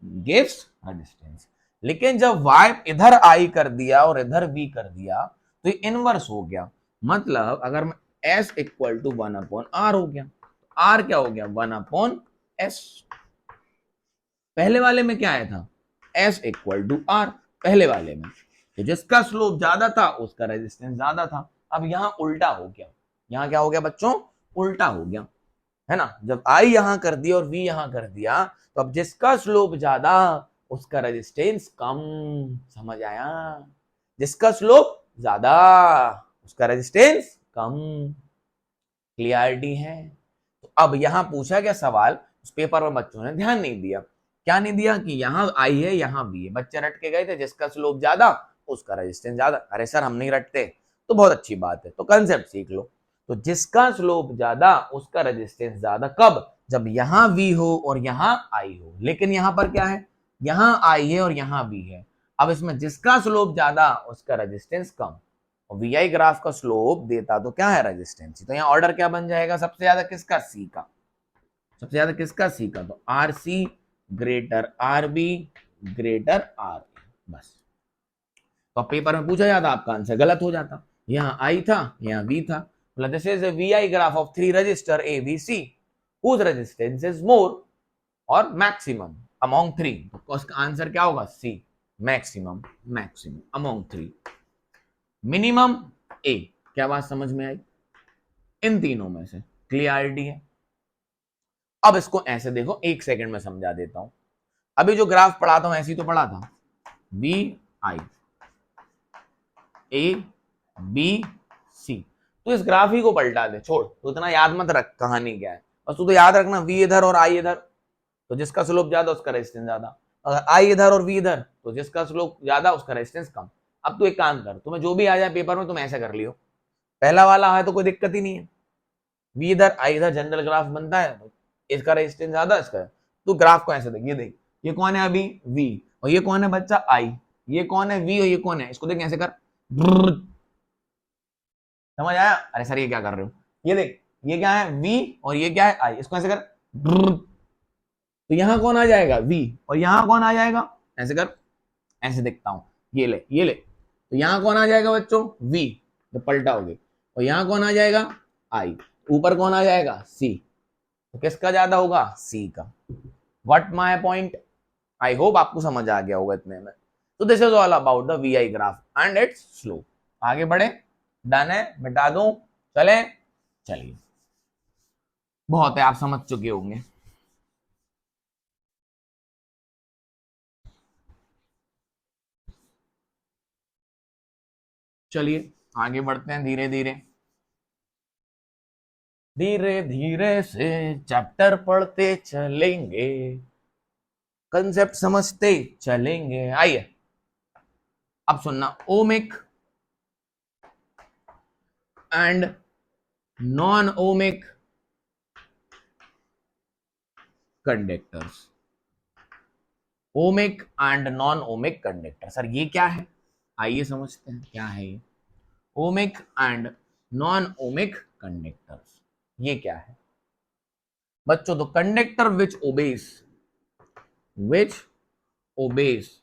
gives resistance. लेकिन जब y इधर आई कर दिया और इधर v कर दिया तो ये इनवर्स हो गया। मतलब अगर मैं s इक्वल टू 1/r हो गया, r क्या हो गया? 1/s। पहले वाले में क्या आया था? s इक्वल टू r पहले वाले में। तो जिसका स्लोप ज्यादा था उसका रेजिस्टेंस ज्यादा था। अब यहां उल्टा हो गया। यहां क्या हो गया बच्चों? उल्टा हो गया, है ना। जब आई यहां कर दिया और v यहां कर दिया तो अब जिसका स्लोप ज्यादा उसका रेजिस्टेंस कम। समझ आया? जिसका स्लोप ज्यादा उसका रेजिस्टेंस कम। क्लियरिटी है? तो अब यहां पूछा गया सवाल, उस पेपर में बच्चों ने ध्यान नहीं दिया। क्या नहीं दिया? कि यहाँ आई है यहाँ बी है। बच्चे रट के गए थे जिसका स्लोप ज्यादा उसका रेजिस्टेंस ज्यादा। अरे सर हम नहीं रटते। तो बहुत अच्छी बात है, तो कंसेप्ट सीख लो। तो जिसका स्लोप ज्यादा उसका रेजिस्टेंस ज्यादा कब? जब यहाँ v हो और यहाँ i हो। लेकिन यहाँ पर क्या है? यहाँ i है और यहाँ v है। अब इसमें जिसका स्लोप ज्यादा उसका रेजिस्टेंस कम, और वी आई ग्राफ का स्लोप देता तो क्या है? रेजिस्टेंस। तो यहाँ ऑर्डर क्या बन जाएगा? सबसे ज्यादा किसका? सी का। सबसे ज्यादा किसका? सी का। तो R C greater R B greater R. बस। तो पेपर में पूछा जाता आपका आंसर गलत हो जाता। यहाँ आई था यहाँ वी था। मतलब this is V I graph of 3 resistor A B C whose resistance is more or maximum among 3। तो उसका आंसर क्या होगा? सी। मैक्सिमम, मैक्सिमम among 3, मिनिमम ए। क्या बात समझ में आई? इन तीनों में से। क्लियरिटी है? अब इसको ऐसे देखो, एक सेकंड में समझा देता हूं। अभी जो ग्राफ पढ़ा था ऐसे ही तो पढ़ा था। V I A B C. तो इस ग्राफ ही को पलटा दे, छोड़। तो इतना याद मत रख कहानी क्या है, बस तू तो याद रखना वी इधर और आई इधर। तो जिसका स्लोप ज्यादा उसका रेजिस्टेंस ज्यादा। अगर आई इधर और वी इधर तो जिसका स्लोप ज्यादा उसका रेजिस्टेंस कम। अब तू एक काम कर, तुम्हें जो भी आ जाए पेपर में तुम ऐसा कर लियो। पहला वाला है तो कोई दिक्कत ही नहीं है। वी इधर आई इधर जनरल ग्राफ बनता है, तो इसका रेजिस्टेंस ज्यादा इसका। तो ग्राफ को ऐसे देख, ये देख, ये कौन है अभी? वी। और ये कौन है बच्चा? आई। ये कौन है? वी। और ये कौन है? इसको देख ऐसे कर। समझ आया? अरे सर ये क्या कर रहे हो? ये देख, ये क्या है? वी। और ये क्या है? आई। इसको ऐसे कर। तो यहां कौन आ जाएगा? वी। और यहां कौन आ जाएगा? ऐसे कर। ऐसे देखता हूं। ये ले, ये ले। तो यहां कौन आ जाएगा बच्चों? वी। तो पलटा हो गई। और यहां कौन आ जाएगा? आई। ऊपर कौन आ जाएगा? सी। तो किसका ज्यादा होगा? सी का। What my point? I hope आपको समझ आ गया होगा इतने में। तो this is all about the V I graph and its slope. आगे बढ़े? डन है? मिटा दूं? चले? चलिए, बहुत है, आप समझ चुके होंगे। चलिए आगे बढ़ते हैं धीरे धीरे। धीरे धीरे से चैप्टर पढ़ते चलेंगे, कंसेप्ट समझते चलेंगे। आइए अब सुनना। Ohmic and non ohmic conductors. Ohmic and non ohmic conductor. Sir ये क्या है? आइए समझते हैं क्या है ये। Ohmic and non ohmic conductors, ये क्या है बच्चों? तो conductor which obeys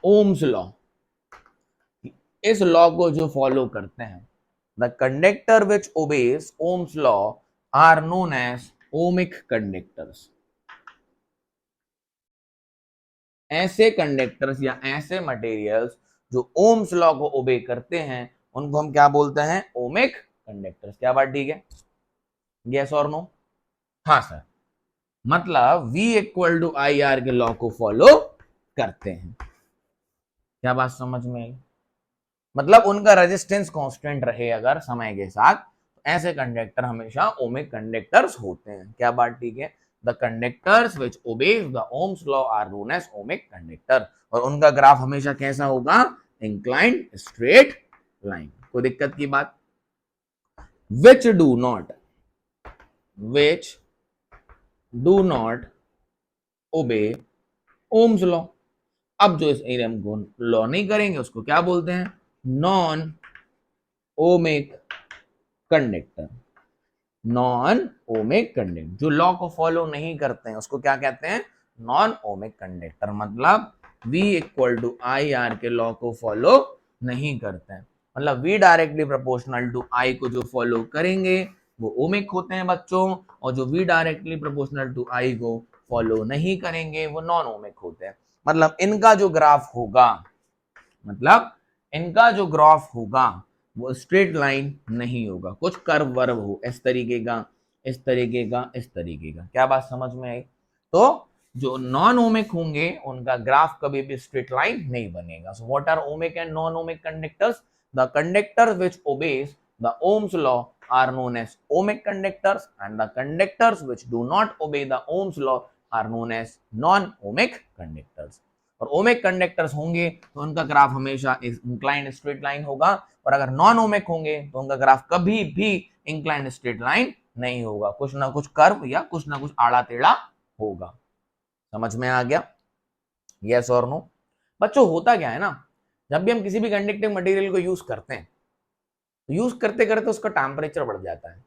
Ohm's law, इस लॉ को जो फॉलो करते हैं, the conductor which obeys Ohm's law are known as ohmic conductors. ऐसे कंडक्टर्स या ऐसे मटेरियल्स जो ओम्स लॉ को ओबे करते हैं उनको हम क्या बोलते हैं? Ohmic conductors. क्या बात ठीक है? यस और नो? हाँ सर। मतलब V equal to I R के लॉ को फॉलो करते हैं। क्या बात समझ में आई? मतलब उनका रेजिस्टेंस कांस्टेंट रहे अगर समय के साथ, तो ऐसे कंडक्टर हमेशा ओमिक कंडक्टर्स होते हैं। क्या बात ठीक है? The conductors which obeys the Ohm's law are known as ohmic conductor. और उनका ग्राफ हमेशा कैसा होगा? Inclined straight line. कोई दिक्कत की बात? Which do not obey Ohm's law. अब जो इस एरियम को लॉ नहीं करेंगे उसको क्या बोलते हैं? Non ohmic conductor. Non ohmic conductor, जो लॉ को फॉलो नहीं करते हैं उसको क्या कहते हैं? Non ohmic conductor. मतलब V equal to I R के लॉ को फॉलो नहीं करते हैं। मतलब V directly proportional to I को जो फॉलो करेंगे वो ओमिक होते हैं बच्चों, और जो V directly proportional to I को फॉलो नहीं करेंगे वो नॉन ओमिक होते हैं। मतलब इनका जो ग्राफ होगा, वो स्ट्रेट लाइन नहीं होगा, कुछ कर्व वर्व हो, इस तरीके का, इस तरीके का, इस तरीके का। क्या बात समझ में आई? तो जो नॉन ओमिक होंगे उनका ग्राफ कभी भी स्ट्रेट लाइन नहीं बनेगा। So what are ohmic and non ohmic conductors? The conductors which obeys the Ohm's law are known as ohmic conductors, and the conductors which do not obey the Ohm's law are known as non-ohmic conductors. और ohmic conductors होंगे तो उनका graph हमेशा inclined straight line होगा, और अगर non ohmic होंगे तो उनका ग्राफ कभी भी इंक्लाइंड स्ट्रेट लाइन नहीं होगा, कुछ ना कुछ कर्व या कुछ ना कुछ आड़ा टेढ़ा होगा। समझ में आ गया? यस और नो? बच्चों होता क्या है ना, जब भी हम किसी भी कंडक्टिंग मटेरियल को यूज करते हैं तो यूज करते करते उसका टेम्परेचर बढ़ जाता है।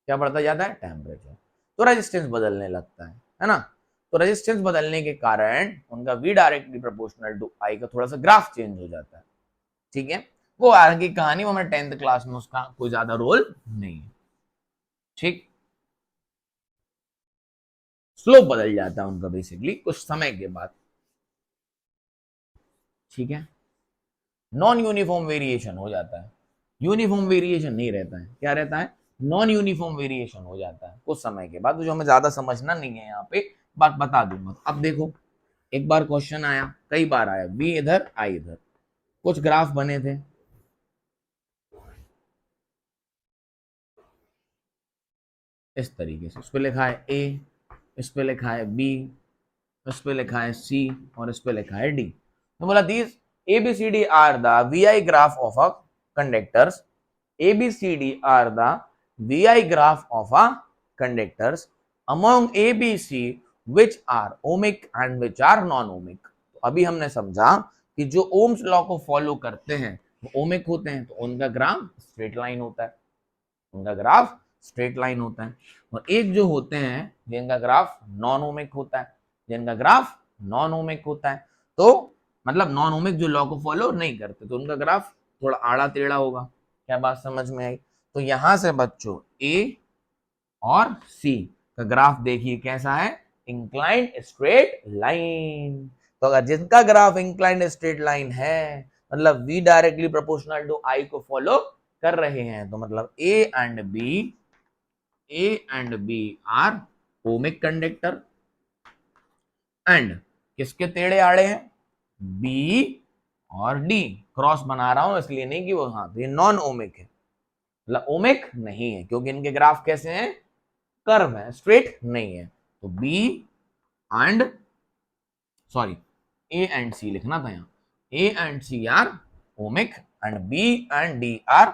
क्या बढ़ता जाता है? टेम्परेचर। तो रेजिस्टेंस बदलने लगता है ना? तो रेजिस्टेंस बदलने के कारण उनका V directly proportional to I का थोड़ा सा ग्राफ चेंज हो जाता है। ठीक है, वो आगे की कहानी, वो हमारे 10th क्लास में उसका कोई ज्यादा रोल नहीं है। ठीक, स्लोप बदल जाता है उनका बेसिकली कुछ समय के बाद। ठीक है, नॉन यूनिफॉर्म वेरिएशन हो जाता है, यूनिफॉर्म वेरिएशन नहीं रहता है। क्या रहता है? नॉन यूनिफॉर्म वेरिएशन हो जाता है कुछ समय के बाद, जो हमें ज्यादा समझना नहीं है, यहाँ पे बात बता दूंगा। अब देखो, एक बार क्वेश्चन आया, कई बार आया, V इधर I इधर, कुछ ग्राफ बने थे, इस तरीके से। उस पर लिखा है A, इस पे लिखा है B, इस पे लिखा है C, और इस पे लिखा है D। तो बोला these ABCD are the VI graph of a conductors, ABCD are the VI graph of a conductors among ABC which are ohmic and which are non ohmic. तो अभी हमने समझा कि जो ओम्स लॉ को फॉलो करते हैं वो ओमिक होते हैं, तो उनका ग्राफ स्ट्रेट लाइन होता है, उनका ग्राफ स्ट्रेट लाइन होता है। और एक जो होते हैं जिनका ग्राफ नॉन ओमिक होता है, जिनका ग्राफ नॉन ओमिक होता है, तो मतलब नॉन ओमिक जो लॉ को फॉलो नहीं करते, तो उनका ग्राफ थोड़ा आड़ा टेढ़ा होगा। क्या बात समझ में आई? तो यहां से बच्चों ए और सी का ग्राफ देखिए कैसा है? Inclined straight line. तो अगर जिनका ग्राफ इंक्लाइंड स्ट्रेट लाइन है, मतलब V directly proportional to I को फॉलो कर रहे हैं, तो मतलब A and B are ohmic conductor. And किसके टेढ़े आड़े हैं? B और D। क्रॉस बना रहा हूं इसलिए नहीं कि वो, हाँ, तो ये नॉन ओमिक है, मतलब ओमिक नहीं है, क्योंकि इनके ग्राफ कैसे हैं? कर्व है, स्ट्रेट नहीं है। तो B and sorry A and C लिखना था यहाँ, A and C are ohmic and B and D are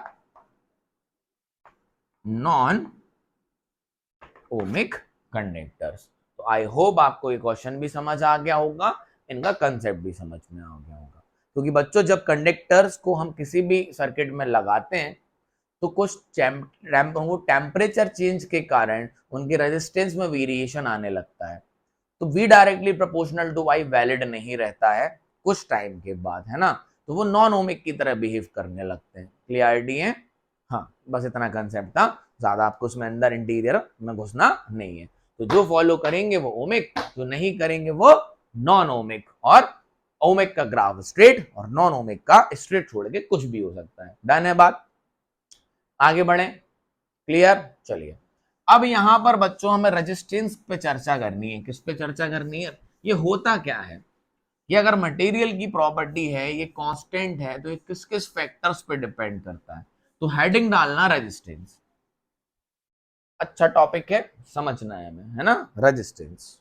non ohmic conductors. तो आई होप आपको ये क्वेश्चन भी समझ आ गया होगा, इनका कंसेप्ट भी समझ में आ गया होगा। क्योंकि बच्चों जब कंडक्टर्स को हम किसी भी सर्किट में लगाते हैं तो कुछ टेम्परेचर चेंज के कारण उनके रेजिस्टेंस में वेरिएशन आने लगता है, तो V directly proportional to Y valid नहीं रहता है कुछ टाइम के बाद, है ना? तो वो नॉन ओमिक की तरह बिहेव करने लगते हैं। क्लियरिटी है? हाँ, बस इतना कंसेप्ट था, ज्यादा आपको उसमें अंदर इंटीरियर में घुसना नहीं है। तो जो फॉलो करेंगे वो ओमिक, जो नहीं करेंगे वो नॉन ओमिक। और ओमिक का ग्राफ स्ट्रेट और नॉन ओमिक का स्ट्रेट छोड़ के कुछ भी हो सकता है। डन है बात? आगे बढ़े? क्लियर? चलिए अब यहां पर बच्चों हमें रेजिस्टेंस पे चर्चा करनी है। किस पे चर्चा करनी है? ये होता क्या है, ये अगर मटेरियल की प्रॉपर्टी है, ये कांस्टेंट है, तो ये किस किस फैक्टर्स पे डिपेंड करता है। तो हेडिंग डालना रेजिस्टेंस। अच्छा टॉपिक है, समझना है हमें, है ना। रेजिस्टेंस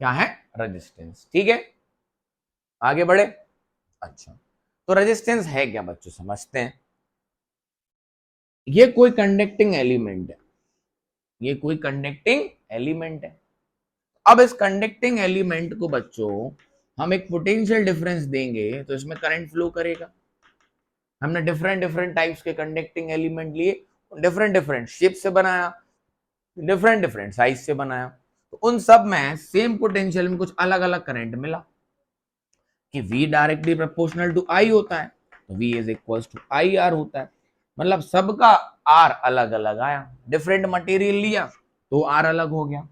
क्या है? रेजिस्टेंस। ठीक है, आगे बढ़े। अच्छा, तो रेजिस्टेंस है क्या बच्चों, समझते हैं। ये कोई कंडक्टिंग एलिमेंट है, ये कोई कंडक्टिंग एलिमेंट है। अब इस कंडक्टिंग एलिमेंट को बच्चों हम एक पोटेंशियल डिफरेंस देंगे तो इसमें करंट फ्लो करेगा। हमने डिफरेंट डिफरेंट टाइप्स के कंडक्टिंग एलिमेंट लिए, डिफरेंट डिफरेंट शेप से बनाया, डिफरेंट डिफरेंट साइज से बनाया, तो उन सब में सेम पोटेंशियल में कुछ अलग अलग करंट मिला कि V directly proportional to I होता है, तो V is equals to IR होता है। मतलब सबका R अलग अलग आया। डिफरेंट मटेरियल लिया तो R अलग हो गया,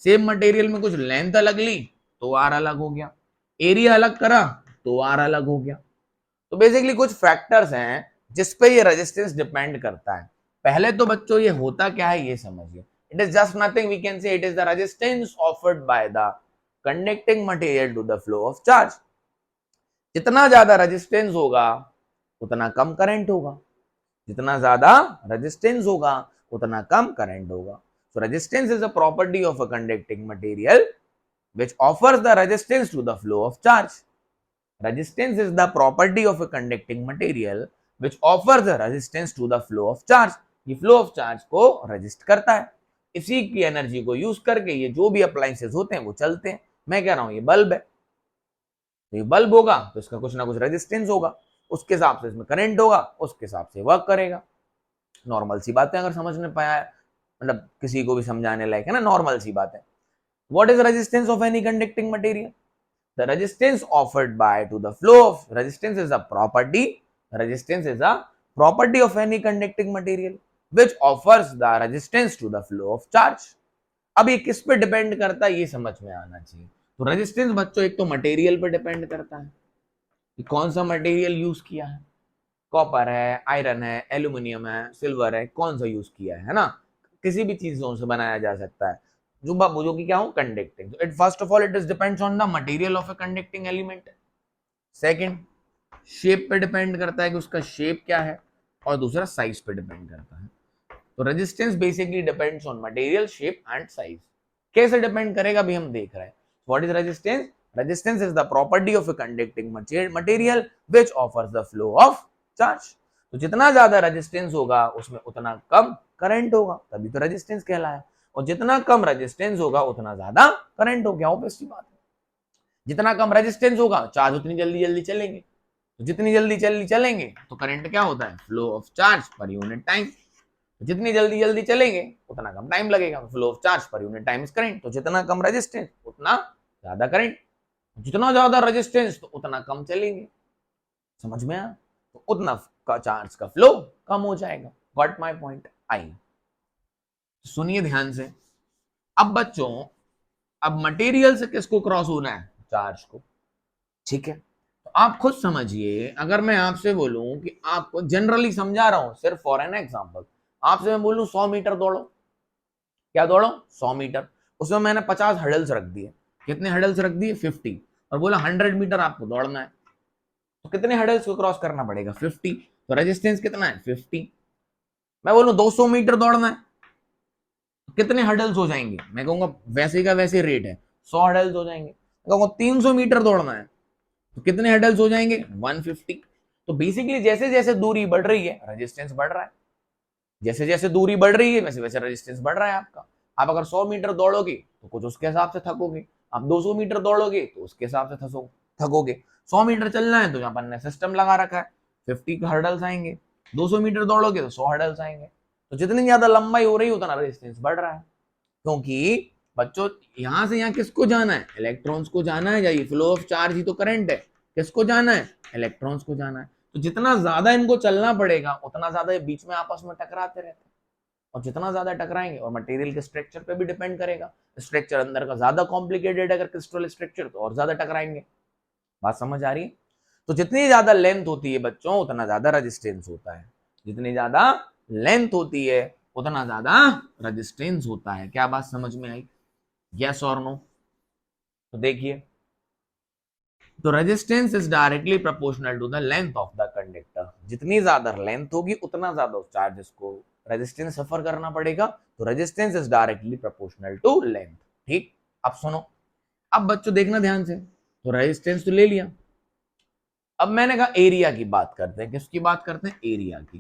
सेम मटेरियल में कुछ लेंथ अलग ली तो R अलग हो गया, एरिया अलग करा तो R अलग हो गया। तो बेसिकली कुछ फैक्टर्स हैं जिसपे ये रेजिस्टेंस डिपेंड करता है। पहले तो बच्चों ये होता क्या है ये समझिए। It is just nothing, we can say it is the resistance offered by the conducting material to the flow of charge. जितना ज्यादा रेजिस्टेंस होगा उतना कम करंट होगा, जितना ज्यादा रेजिस्टेंस होगा उतना कम करंट होगा। So resistance is a property of a conducting material which offers the resistance to the flow of charge. Resistance is the property of a conducting material which offers the resistance to the flow of charge. ये flow of charge को resist करता है। इसी की energy को use करके ये जो भी अप्लायंसेस होते हैं वो चलते हैं। मैं कह रहा हूं ये बल्ब है, तो ये बल्ब होगा तो इसका कुछ ना कुछ रेजिस्टेंस होगा, उसके हिसाब से इसमें करंट होगा, उसके हिसाब से वर्क करेगा। नॉर्मल सी बात है, अगर समझ में पाया है, मतलब किसी को भी समझाने लायक है ना, नॉर्मल सी बात है। What is resistance of any conducting material? The resistance offered by to the flow of resistance is a property. Resistance is a property of any conducting material which offers the resistance to the flow of charge. अब ये किस पे depend करता है ये समझ में आना चाहिए। तो रेजिस्टेंस बच्चों एक तो मटेरियल पे डिपेंड करता है कि कौन सा मटेरियल यूज किया है, कॉपर है, आयरन है, एल्यूमिनियम है, सिल्वर है, कौन सा यूज किया है ना। किसी भी चीजों से बनाया जा सकता है जो कि क्या हो, conducting. It first of all it is depends on the material of a conducting element. Second, shape पे डिपेंड करता है कि उसका शेप क्या है, और दूसरा साइज पे डिपेंड करता है। तो resistance basically depends on material, shape and size. कैसे डिपेंड करेगा भी हम देख रहे हैं। What is resistance? Resistance is the property of a conducting material which offers the flow of charge. तो जितना ज्यादा रेजिस्टेंस होगा उसमें उतना कम करंट होगा, तभी तो रेजिस्टेंस कहलाया। और जितना कम रेजिस्टेंस होगा उतना ज्यादा करंट हो गया, ऑब्वियस सी बात है। जितना कम रेजिस्टेंस होगा चार्ज उतनी जल्दी जल्दी चलेंगे, तो जितनी जल्दी जल्दी चलेंगे तो करंट क्या होता है, flow of charge per unit time. जितनी जल्दी जल्दी चलेंगे उतना कम टाइम लगेगा, flow of charge per unit time is current. तो जितना कम रेजिस्टेंस उतना ज्यादा करंट, जितना ज्यादा रेजिस्टेंस तो उतना कम चलेंगे। समझ में आया? तो उतना का चार्ज का फ्लो कम हो जाएगा। Got my point? आई सुनिए ध्यान से। अब बच्चों, अब मटेरियल से किसको क्रॉस होना है, चार्ज को। ठीक है, तो आप खुद समझिए। अगर मैं आपसे बोलूं कि आपको जनरली समझा रहा हूं, सिर्फ फॉर एन एग्जांपल, आपसे मैं बोलूं 100 मीटर दौड़ो, क्या दौड़ो, 100 मीटर। उसमें मैंने 50 हडल्स रख दिए। कितने हडल्स रख दिए, 50। और बोला 100 मीटर आपको दौड़ना है, तो कितने हडल्स को क्रॉस करना पड़ेगा, 50। तो रेजिस्टेंस कितना है, 50। मैं बोलूं 200 मीटर दौड़ना है, कितने हडल्स हो जाएंगे, मैं कहूंगा वैसे का वैसे रेट है, 100 हडल्स हो जाएंगे। मैं कहूंगा 300 मीटर दौड़ना है तो कितने हडल्स हो जाएंगे, 150। तो बेसिकली जैसे जैसे दूरी बढ़ रही है रेजिस्टेंस बढ़ रहा है, जैसे जैसे दूरी बढ़ रही है वैसे वैसे रेजिस्टेंस बढ़ रहा है आपका। आप अगर 100 मीटर दौड़ोगे तो कुछ उसके हिसाब से थकोगे, आप 200 मीटर दौड़ोगे तो उसके हिसाब से थकोगे। 100 मीटर चलना है तो यहाँ पर सिस्टम लगा रखा है, 50 हर्डल्स आएंगे। 200 मीटर दौड़ोगे तो 100 हर्डल्स आएंगे। तो जितनी ज्यादा लंबाई हो रही है उतना रेजिस्टेंस बढ़ रहा है, क्योंकि बच्चों यहां से यहाँ किसको जाना है, इलेक्ट्रॉन्स को जाना है। या ये फ्लो ऑफ चार्ज ही तो करंट है, किसको जाना है, इलेक्ट्रॉन्स को जाना है। तो जितना ज्यादा इनको चलना पड़ेगा उतना ज्यादा बीच में आपस में टकराते रहते हैं, और जितना ज्यादा टकराएंगे, और मटेरियल के स्ट्रक्चर पे भी डिपेंड करेगा। स्ट्रक्चर अंदर का ज्यादा कॉम्प्लिकेटेड है अगर क्रिस्टल स्ट्रक्चर, तो और ज्यादा टकराएंगे। बात समझ आ रही है? तो जितनी ज्यादा लेंथ होती है बच्चों उतना ज्यादा रेजिस्टेंस होता है, जितनी ज्यादा लेंथ होती है उतना ज्यादा रेजिस्टेंस होता है। क्या बात समझ में आई? यस और नो? तो देखिए, तो resistance is directly proportional to the length of the conductor. जितनी ज्यादा लेंथ होगी उतना ज्यादा उस चार्जेस को रेजिस्टेंस सफर करना पड़ेगा। तो resistance is directly proportional to length. ठीक, अब सुनो, अब बच्चों देखना ध्यान से, तो रेजिस्टेंस तो ले लिया। अब मैंने कहा एरिया की बात करते हैं। किसकी बात करते हैं? एरिया की।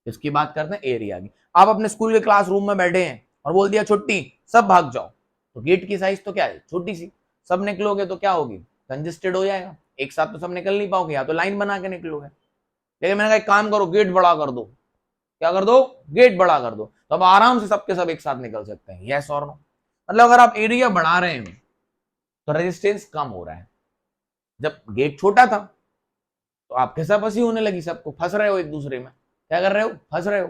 किसकी बात करते हैं? एरिया की। आप अपने स्कूल के क्लासरूम में बैठे हैं और बोल दिया छुट्टी, सब भाग जाओ। तो गेट की साइज तो क्या है? छोटी सी। सब निकलोगे तो क्या होगी? कंजेस्टेड हो जाएगा, एक साथ तो सब निकल नहीं पाओगे, या तो लाइन बना के निकलोगे। लेकिन मैंने कहा एक काम करो, गेट बड़ा कर दो। क्या कर दो? गेट बड़ा कर दो, तो अब आराम से सबके सब एक साथ निकल सकते हैं। यस और नो? मतलब अगर आप एरिया बढ़ा रहे हो तो रेजिस्टेंस कम हो रहा है। जब गेट छोटा था तो आप फंसी होने लगी, सबको फंस रहे हो एक दूसरे में। क्या कर रहे हो? फंस रहे हो,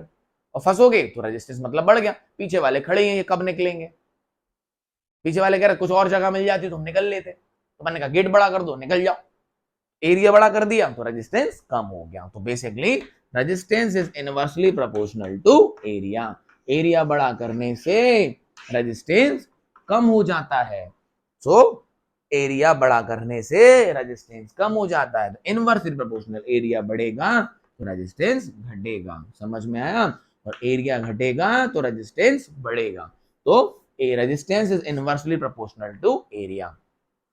और फंसोगे तो रेजिस्टेंस मतलब बढ़ गया। पीछे वाले खड़े हैं, ये कब निकलेंगे? पीछे वाले कह रहे कुछ और जगह मिल जाती तो हम निकल लेते। तो मैंने कहा गेट बड़ा कर दो, निकल जाओ। एरिया बड़ा कर दिया तो रेजिस्टेंस कम हो गया। तो basically resistance is inversely proportional to area. Area बड़ा करने से रेजिस्टेंस कम हो जाता है। सो एरिया बड़ा करने से रेजिस्टेंस कम हो जाता है। इनवर्सली प्रोपोर्शनल, एरिया बढ़ेगा तो रेजिस्टेंस घटेगा। समझ में आया? और एरिया घटेगा तो रेजिस्टेंस बढ़ेगा। तो a resistance is inversely proportional to area.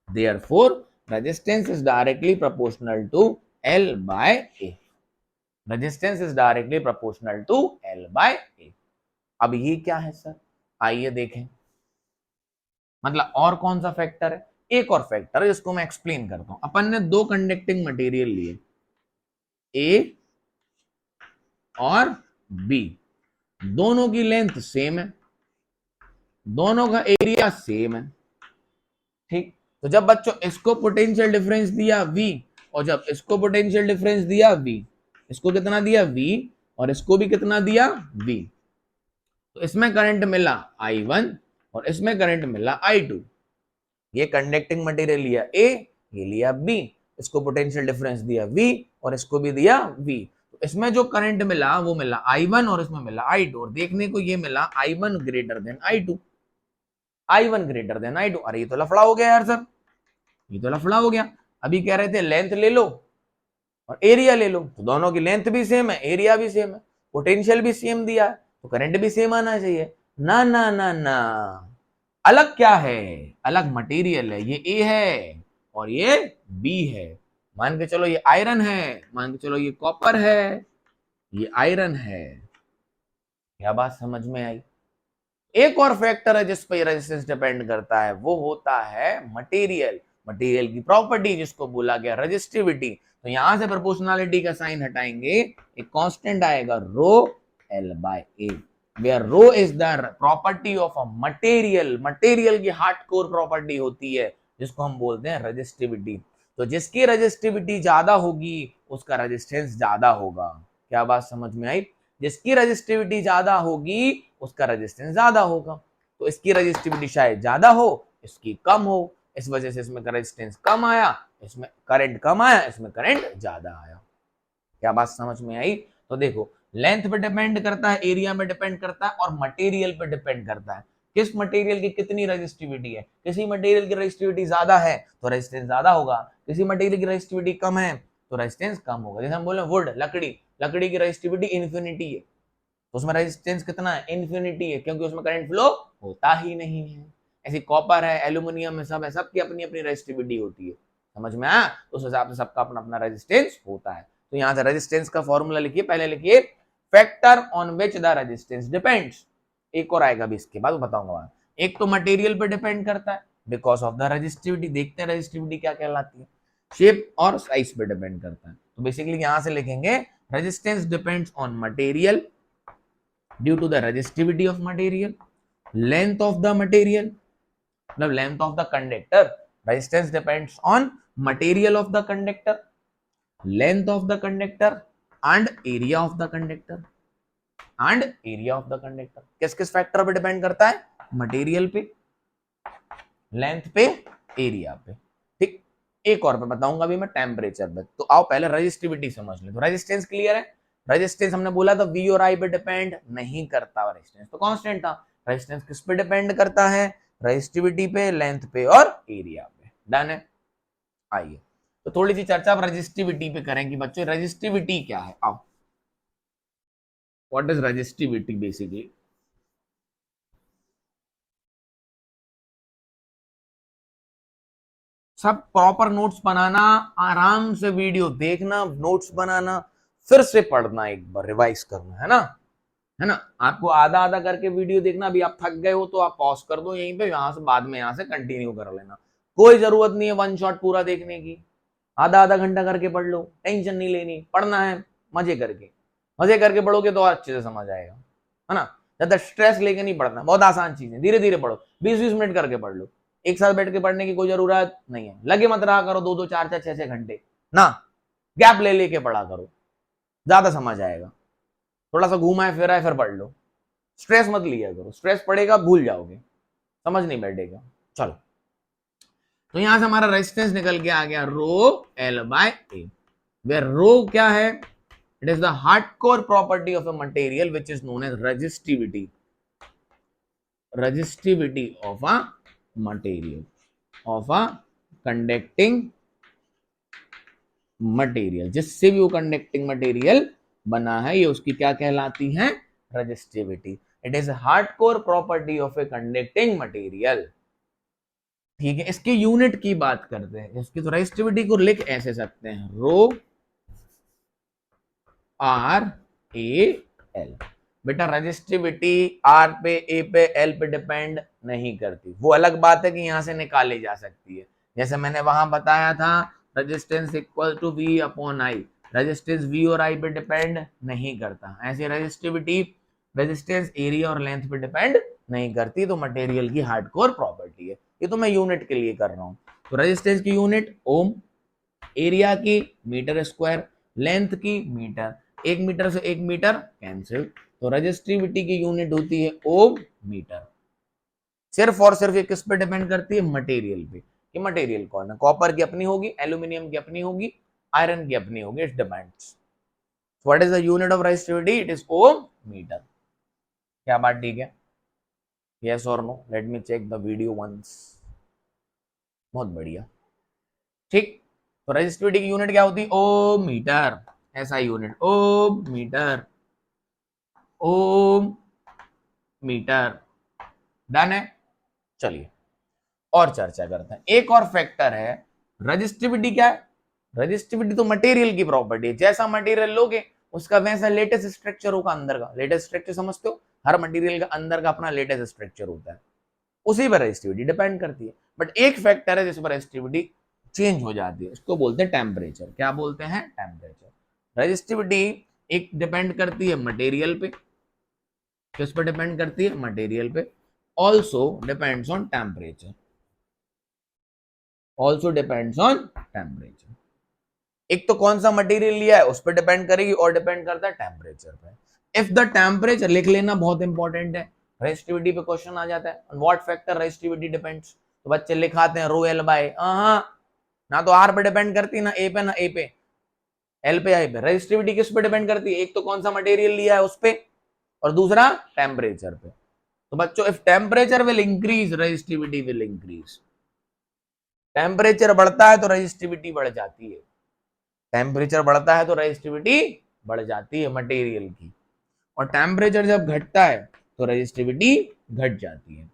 Therefore, resistance is directly proportional to L by A. Resistance is directly proportional to L by A. अब ये क्या है सर? आइए देखें। मतलब और कौन सा फैक्टर है? एक और फैक्टर है जिसको मैं एक्सप्लेन करता हूं। अपन ने दो कंडक्टिंग मटेरियल लिए, A और B। दोनों की लेंथ सेम है, दोनों का एरिया सेम है। ठीक, तो जब बच्चों इसको पोटेंशियल डिफरेंस दिया V, और जब इसको पोटेंशियल डिफरेंस दिया V, इसको कितना दिया V, और इसको भी कितना दिया V, तो इसमें करंट मिला I1 और इसमें करंट मिला I2। ये कंडक्टिंग मटेरियल लिया A, ये लिया B, इसको पोटेंशियल डिफरेंस दिया V और इसको भी दिया V। तो इसमें जो करंट मिला वो मिला I1 और इसमें मिला I2, और देखने को ये मिला I1 greater than I2। I1 greater than I2। अरे ये तो लफड़ा हो गया यार सर, ये तो लफड़ा हो गया। अभी कह रहे थे लेंथ ले लो और एरिया ले लो, तो दोनों की लेंथ भी सेम है, एरिया भी सेम है, पोटेंशियल भी सेम दिया है, तो करंट भी सेम आना चाहिए। ना ना ना ना, अलग क्या है? अलग मटेरियल है। ये ए है और ये बी है। मान के चलो ये आयरन है, मान के चलो ये कॉपर है, ये आयरन है। क्या बात समझ में आई? एक और फैक्टर है जिस पर रेजिस्टेंस डिपेंड करता है, वो होता है मटेरियल। मटेरियल की प्रॉपर्टी जिसको बोला गया रेजिस्टिविटी। तो यहां से प्रोपोर्शनलिटी का साइन हटाएंगे, एक कांस्टेंट आएगा rho L by A, where rho is the property of a material. Material की हार्डकोर प्रॉपर्टी होती है जिसको हम बोलते हैं रेजिस्टिविटी। तो जिसकी रेजिस्टिविटी ज्यादा होगी उसका रेजिस्टेंस ज्यादा होगा। क्या बात समझ में आई? जिसकी रेजिस्टिविटी ज्यादा होगी उसका रेजिस्टेंस ज्यादा होगा। तो इसकी रेजिस्टिविटी शायद ज्यादा हो, इसकी कम हो, इस वजह से इसमें रेजिस्टेंस कम आया, इसमें करंट कम आया, इसमें करंट ज्यादा आया। क्या बात समझ में आई? तो देखो, लेंथ पे डिपेंड करता है, एरिया में डिपेंड करता है, और मटेरियल पे डिपेंड करता है। किस मटेरियल की कितनी रेजिस्टिविटी है। किसी मटेरियल की रेजिस्टिविटी ज्यादा है तो रेजिस्टेंस ज्यादा होगा, किसी मटेरियल की रेजिस्टिविटी कम है तो रेजिस्टेंस कम होगा। जैसे हम बोले वुड, लकड़ी, लकड़ी की रेजिस्टिविटी इन्फिनिटी है तो उसमें रेजिस्टेंस कितना है? इन्फिनिटी है, क्योंकि उसमें करंट फ्लो होता ही नहीं है। ऐसी कॉपर है, एल्यूमिनियम है, सब है, सबकी अपनी अपनी रेजिस्टिविटी होती है। समझ में आया? उस हिसाब से सबका अपना अपना रेजिस्टेंस होता है। तो यहां से रेजिस्टेंस का फॉर्मूला लिखिए, पहले लिखिए factor on which the resistance depends. एक और आएगा भी इसके बाद, बताऊंगा। एक तो मटेरियल पे डिपेंड करता है बिकॉज ऑफ द रेजिस्टिविटी। देखते हैं रेजिस्टिविटी क्या कहलाती है। शेप और साइज पे डिपेंड करता है। तो बेसिकली यहां से लिखेंगे resistance depends on material due to the resistivity of material, length of the material, मतलब length of the conductor, resistance depends on material of the conductor, length of the conductor and area of the conductor, and area of the conductor। किस किस factor पे depend करता है? Material पे, length पे, area पे। ठीक, एक और पे बताऊंगा अभी मैं टेम्परेचर पे। तो आओ पहले रेजिस्टिविटी समझ ले। तो रेजिस्टेंस क्लियर है, रेजिस्टेंस हमने बोला था वी और आई पे डिपेंड नहीं करता, रेजिस्टेंस तो कांस्टेंट था। रेजिस्टेंस किस पे डिपेंड करता है, रेजिस्टिविटी पे, लेंथ पे और एरिया पे। डन है। आइए तो थोड़ी सी चर्चा अब रेजिस्टिविटी पे करेंगे बच्चों। रेजिस्टिविटी क्या है, आओ व्हाट इज रेजिस्टिविटी बेसिकली। सब प्रॉपर नोट्स बनाना, आराम से वीडियो देखना, नोट्स बनाना, फिर से पढ़ना, एक बार रिवाइज करना, है ना, है ना। आपको आधा आधा करके वीडियो देखना। अभी आप थक गए हो तो आप पॉज कर दो यहीं पे, यहां से बाद में यहां से कंटिन्यू कर लेना। कोई जरूरत नहीं है वन शॉट पूरा देखने की, आधा आधा घंटा करके पढ़ लो, टेंशन नहीं लेनी, पढ़ना है मजे करके। मजे करके पढ़ोगे तो और अच्छे से समझ आएगा, है ना। ज्यादा स्ट्रेस लेके नहीं पढ़ना, बहुत आसान चीज है, धीरे धीरे पढ़ो, 20-20 मिनट करके पढ़ लो। एक साथ बैठ के पढ़ने की कोई जरूरत नहीं है। लगे मत रहा करो 2-2, 4-4, 6-6 घंटे ना, गैप ले लेके पढ़ा करो, ज्यादा समझ आएगा। थोड़ा सा घूमा है फिरा है फिर पढ़ लो, स्ट्रेस मत लिया करो, स्ट्रेस पड़ेगा भूल जाओगे, समझ नहीं बैठेगा। चलो तो यहां से हमारा रेजिस्टेंस निकल के आ गया rho L by A, where rho क्या है, it is the hardcore property of a material which is known as resistivity, resistivity of a material, of a conducting material, जिससे भी वो कंडक्टिंग मटेरियल बना है ये उसकी क्या कहलाती है, resistivity. It is hardcore property of a conducting material. ठीक है, इसके यूनिट की बात करते हैं। इसकी तो रेजिस्टिविटी को लिख ऐसे सकते हैं, रो आर ए एल। बेटा रेजिस्टिविटी आर पे, ए पे, एल पे डिपेंड नहीं करती। वो अलग बात है कि यहां से निकाली जा सकती है, जैसे मैंने वहां बताया था resistance equal to V upon I. Resistance V और आई पे डिपेंड नहीं करता, ऐसे रेजिस्टिविटी रेजिस्टेंस एरिया और लेंथ पे डिपेंड नहीं करती। तो मटेरियल की हार्डकोर प्रॉपर्टी है। ये तो मैं यूनिट के लिए कर रहा हूं। तो रेजिस्टेंस की यूनिट ओम, एरिया की मीटर स्क्वायर, लेंथ की मीटर, 1 मीटर से 1 मीटर कैंसिल। तो रेजिस्टिविटी की यूनिट होती है ओम मीटर। सिर्फ और सिर्फ ये किस पे डिपेंड करती है, मटेरियल पे, कि मटेरियल कौन है। कॉपर की अपनी होगी, एल्यूमिनियम की अपनी होगी, आयरन की अपनी होगी, it depends. What is the unit of resistivity, it is ohm meter. क्या बात ठीक है, यस और no, let me check the video once. बहुत बढ़िया, ठीक। तो रेजिस्टिविटी की यूनिट क्या होती है, ओम मीटर, ऐसा यूनिट, ओम मीटर, ओम मीटर। डन है। चलिए और चर्चा करते हैं। एक और फैक्टर है, रेजिस्टिविटी क्या है, रेजिस्टिविटी तो मटेरियल की प्रॉपर्टी है। जैसा मटेरियल लोगे उसका वैसा लेटेस्ट स्ट्रक्चर होगा अंदर का। लेटेस्ट स्ट्रक्चर समझते हो, हर मटेरियल का अंदर का अपना लेटेस्ट स्ट्रक्चर होता है, उसी पर रेजिस्टिविटी डिपेंड करती है। बट एक फैक्टर है जिस पर रेजिस्टिविटी चेंज हो जाती है, उसको बोलते हैं टेम्परेचर। क्या बोलते हैं, टेम्परेचर। रेजिस्टिविटी एक डिपेंड करती है मटेरियल पे, किस पे डिपेंड करती है, मटेरियल पे। Also depends on temperature, also depends on temperature. एक तो कौन सा मटेरियल लिया है उस पर डिपेंड करेगी, और डिपेंड करता है टेम्परेचर पे। इफ द टेम्परेचर, लिख लेना बहुत इंपॉर्टेंट है, रेजिस्टिविटी पे क्वेश्चन आ जाता है, व्हाट फैक्टर रेजिस्टिविटी डिपेंड्स। तो बच्चे लिखाते हैं रो एल बाय, ना तो आर पे डिपेंड करती, ना ए पे, ना ए पे, एल पे, आई पे। रेजिस्टिविटी किस पे डिपेंड करती है, एक तो कौन सा मटेरियल लिया है उस पे, और दूसरा टेम्परेचर पे। तो बच्चों if temperature will increase, resistivity will increase. Temperature बढ़ता है तो रेजिस्टिविटी बढ़ जाती है, टेम्परेचर बढ़ता है तो रेजिस्टिविटी बढ़ जाती है मटेरियल की, और टेम्परेचर जब घटता है तो रेजिस्टिविटी घट जाती है।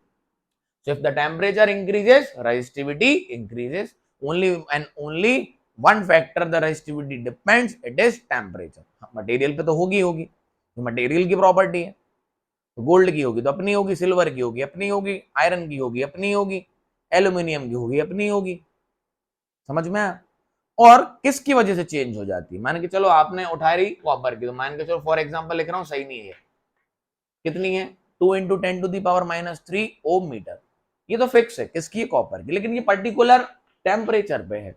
So if the temperature increases, resistivity increases. Only and only one factor the resistivity depends, it is temperature. Material पे तो होगी होगी, तो मटेरियल की प्रॉपर्टी है। तो गोल्ड की होगी तो अपनी होगी, सिल्वर की होगी अपनी होगी, आयरन की होगी अपनी होगी, एल्यूमिनियम की होगी अपनी होगी। समझ में आया? और किसकी वजह से चेंज हो जाती है, मान के चलो आपने उठाई कॉपर की, तो मान के चलो फॉर एग्जांपल लिख रहा हूं, सही नहीं है, कितनी है, 2 × 10⁻³ ओम मीटर। ये तो फिक्स है, किसकी है, कॉपर की। लेकिन ये पर्टिकुलर टेम्परेचर पे है,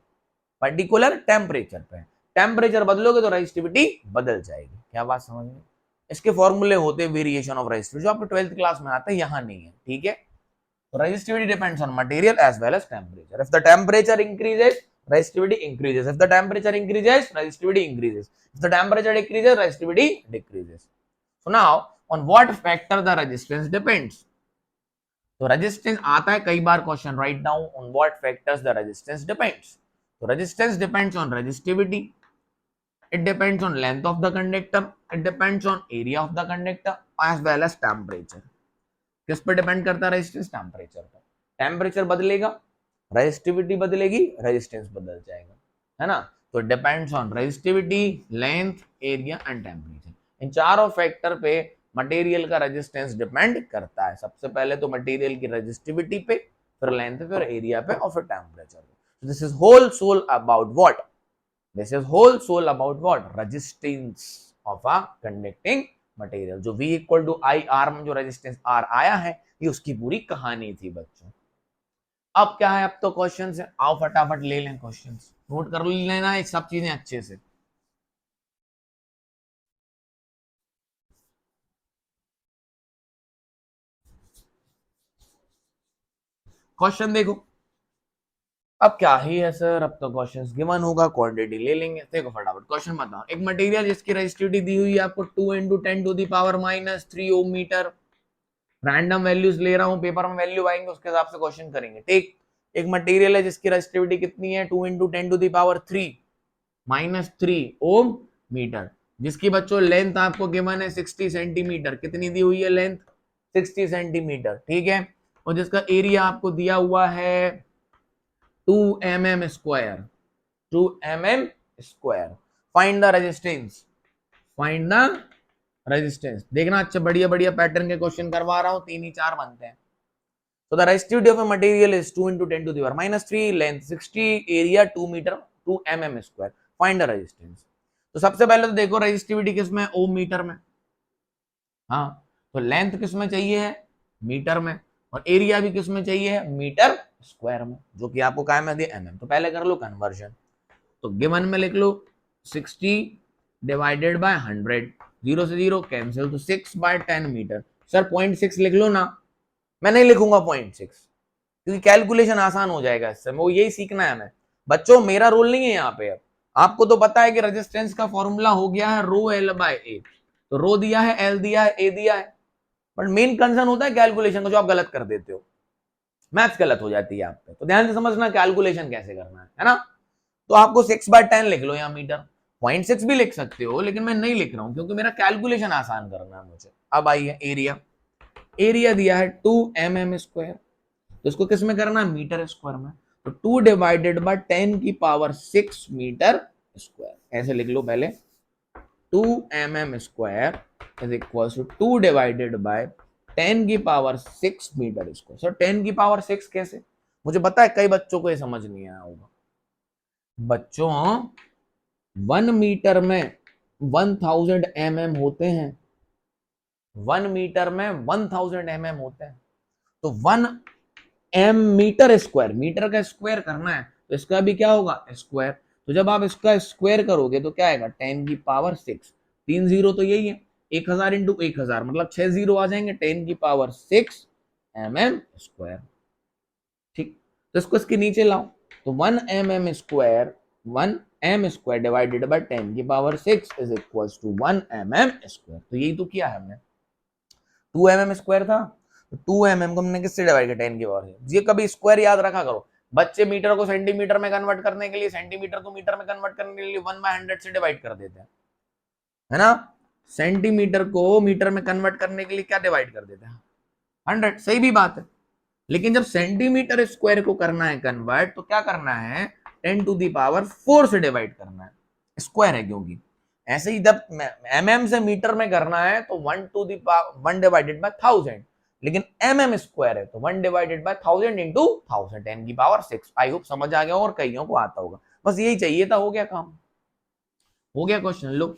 पर्टिकुलर टेम्परेचर पे है। टेम्परेचर बदलोगे तो रेजिस्टिविटी बदल जाएगी। क्या बात समझ में? इसके फॉर्मूले होते हैं वेरिएशन ऑफ रेजिस्टिविटी, जो आपको 12th क्लास में आता है, यहां नहीं है, ठीक है। तो resistivity depends on material as well as temperature. If the temperature increases, resistivity increases. If the temperature increases, resistivity increases. If the temperature decreases, resistivity decreases. So now on what factor the resistance depends? तो resistance आता है कई बार question, write down on what factors the resistance depends. तो resistance depends on resistivity, it depends on length of the conductor, it depends on area of the conductor as well as temperature. किस पे depend करता है resistance? Temperature पर. Temperature बदलेगा, resistivity बदलेगी, resistance बदल जाएगा, है ना. तो depends on resistivity, length, area and temperature. इन चारों फैक्टर पे मटेरियल का रेजिस्टेंस डिपेंड करता है. सबसे पहले तो मटेरियल की रेजिस्टिविटी पे, फिर लेंथ पे, फिर एरिया पे और फिर टेम्परेचर पे. This is whole sole about what? This is whole soul about what? Resistance of a conducting material. जो V equal to I R में जो resistance R आया है, ये उसकी पूरी कहानी थी बच्चों. अब क्या है, अब तो क्वेश्चंस है, आओ फटाफट ले लें क्वेश्चंस, नोट कर लेना ये सब चीजें अच्छे से. क्वेश्चन देखो. अब क्या ही है सर, अब तो क्वेश्चंस गिवन होगा, क्वांटिटी ले लेंगे. देखो फटाफट क्वेश्चन बताओ. एक मटेरियल जिसकी रेजिस्टिविटी दी हुई है आपको 2 × 10⁻³ ओम मीटर. रैंडम वैल्यूज ले रहा हूं, पेपर में वैल्यू आएंगे उसके हिसाब से क्वेश्चन करेंगे. ठीक. एक मटेरियल है जिसकी रेजिस्टिविटी कितनी है? 2 × 10⁻³ ओम मीटर. जिसकी बच्चों लेंथ आपको गिवन है 60 सेंटीमीटर. कितनी दी हुई है लेंथ? 60 सेंटीमीटर. ठीक है. और जिसका एरिया आपको दिया हुआ है 2 mm square. 2 mm square. Find the resistance. Find the resistance. देखना अच्छा, बढ़िया बढ़िया पैटर्न के क्वेश्चन करवा रहा हूं, 3 ही 4 बनते हैं. तो the resistivity of a material is 2 × 10⁻³ length 60, area 2 meter, 2 mm square. Find the resistance. तो सबसे पहले तो देखो रेजिस्टिविटी किसमें? ओम मीटर में. हाँ, तो लेंथ किसमें चाहिए है? मीटर में. और एरिया भी किसमें चाहिए है? मीटर स्क्वायर में, जो कि आपको क्या में दिया? mm. तो पहले कर लो कन्वर्जन. तो गिवन में लिख लो 60 डिवाइडेड बाय 100, 0 से 0 कैंसिल, तो 6/10 मीटर. सर 0.6 लिख लो ना. मैं नहीं लिखूंगा 0.6, क्योंकि कैलकुलेशन आसान हो जाएगा इससे. वो यही सीखना है हमें बच्चों, मेरा रोल नहीं है यहाँ पे. अब आपको तो पता है कि रेजिस्टेंस का फॉर्मूला हो गया है रो एल बाय ए. तो रो दिया है, एल दिया है, ए दिया है, बट मेन कंसर्न होता है कैलकुलेशन का, जो आप गलत कर देते हो. मैथ्स गलत हो जाती है आप पे. तो ध्यान से समझना कैलकुलेशन कैसे करना है ना. तो आपको 6/10 लिख लो यहाँ मीटर. 0.6 भी लिख सकते हो, लेकिन मैं नहीं लिख रहा हूं क्योंकि मेरा कैलकुलेशन आसान करना है मुझे. अब आइए एरिया. एरिया दिया है 2 mm स्क्वायर. तो इसको किस में करना है? मीटर स्क्वायर में. तो 2 डिवाइडेड बाय 10⁻6 मीटर स्क्वायर. ऐसे लिख लो पहले. 2 mm square is equal to 2 divided by 10⁻6 meter square. Sir 10⁻6 कैसे? मुझे पता है कई बच्चों को ये समझ नहीं आया होगा. बच्चों 1 मीटर में 1000 mm होते हैं. 1 मीटर में 1000 mm होते हैं. तो 1 m मीटर स्क्वायर, मीटर का स्क्वायर करना है तो इसका भी क्या होगा? स्क्वायर. तो जब आप इसका स्क्वायर करोगे तो क्या आएगा? 10⁻6. 3 जीरो तो यही है, 1000 इंटू 1000 मतलब 6 जीरो आ जाएंगे. 10⁻6 mm स्क्वायर. ठीक. तो इसको इसके नीचे लाओ. तो 1 mm square, 1 m square divided by 10⁻6 is equal to 1 mm square. तो यही तो किया है हमने. 2 mm स्क्वायर था, तो 2 mm को हमने किससे डिवाइड किया? 10⁻6. ये कभी स्क्वायर याद रखा करो. बच्चे मीटर को सेंटीमीटर में कन्वर्ट करने के लिए, सेंटीमीटर को मीटर में कन्वर्ट करने के लिए 1/100 से डिवाइड कर देते हैं, है ना. सेंटीमीटर को मीटर में कन्वर्ट करने के लिए क्या डिवाइड कर देते हैं? 100. सही भी बात है. लेकिन जब सेंटीमीटर स्क्वायर को करना है कन्वर्ट, तो क्या करना है? 10⁴ से डिवाइड करना है. स्क्वायर है क्योंकि. ऐसे ही जब mm से मीटर में करना है तो 1 डिवाइडेड बाय 1000. लेकिन mm स्क्वायर है तो 1 divided by 1000 into 1000, 10⁻6. I hope समझ आ गया और कईयों को आता होगा. बस यही चाहिए था, हो गया काम, हो गया क्वेश्चन. लो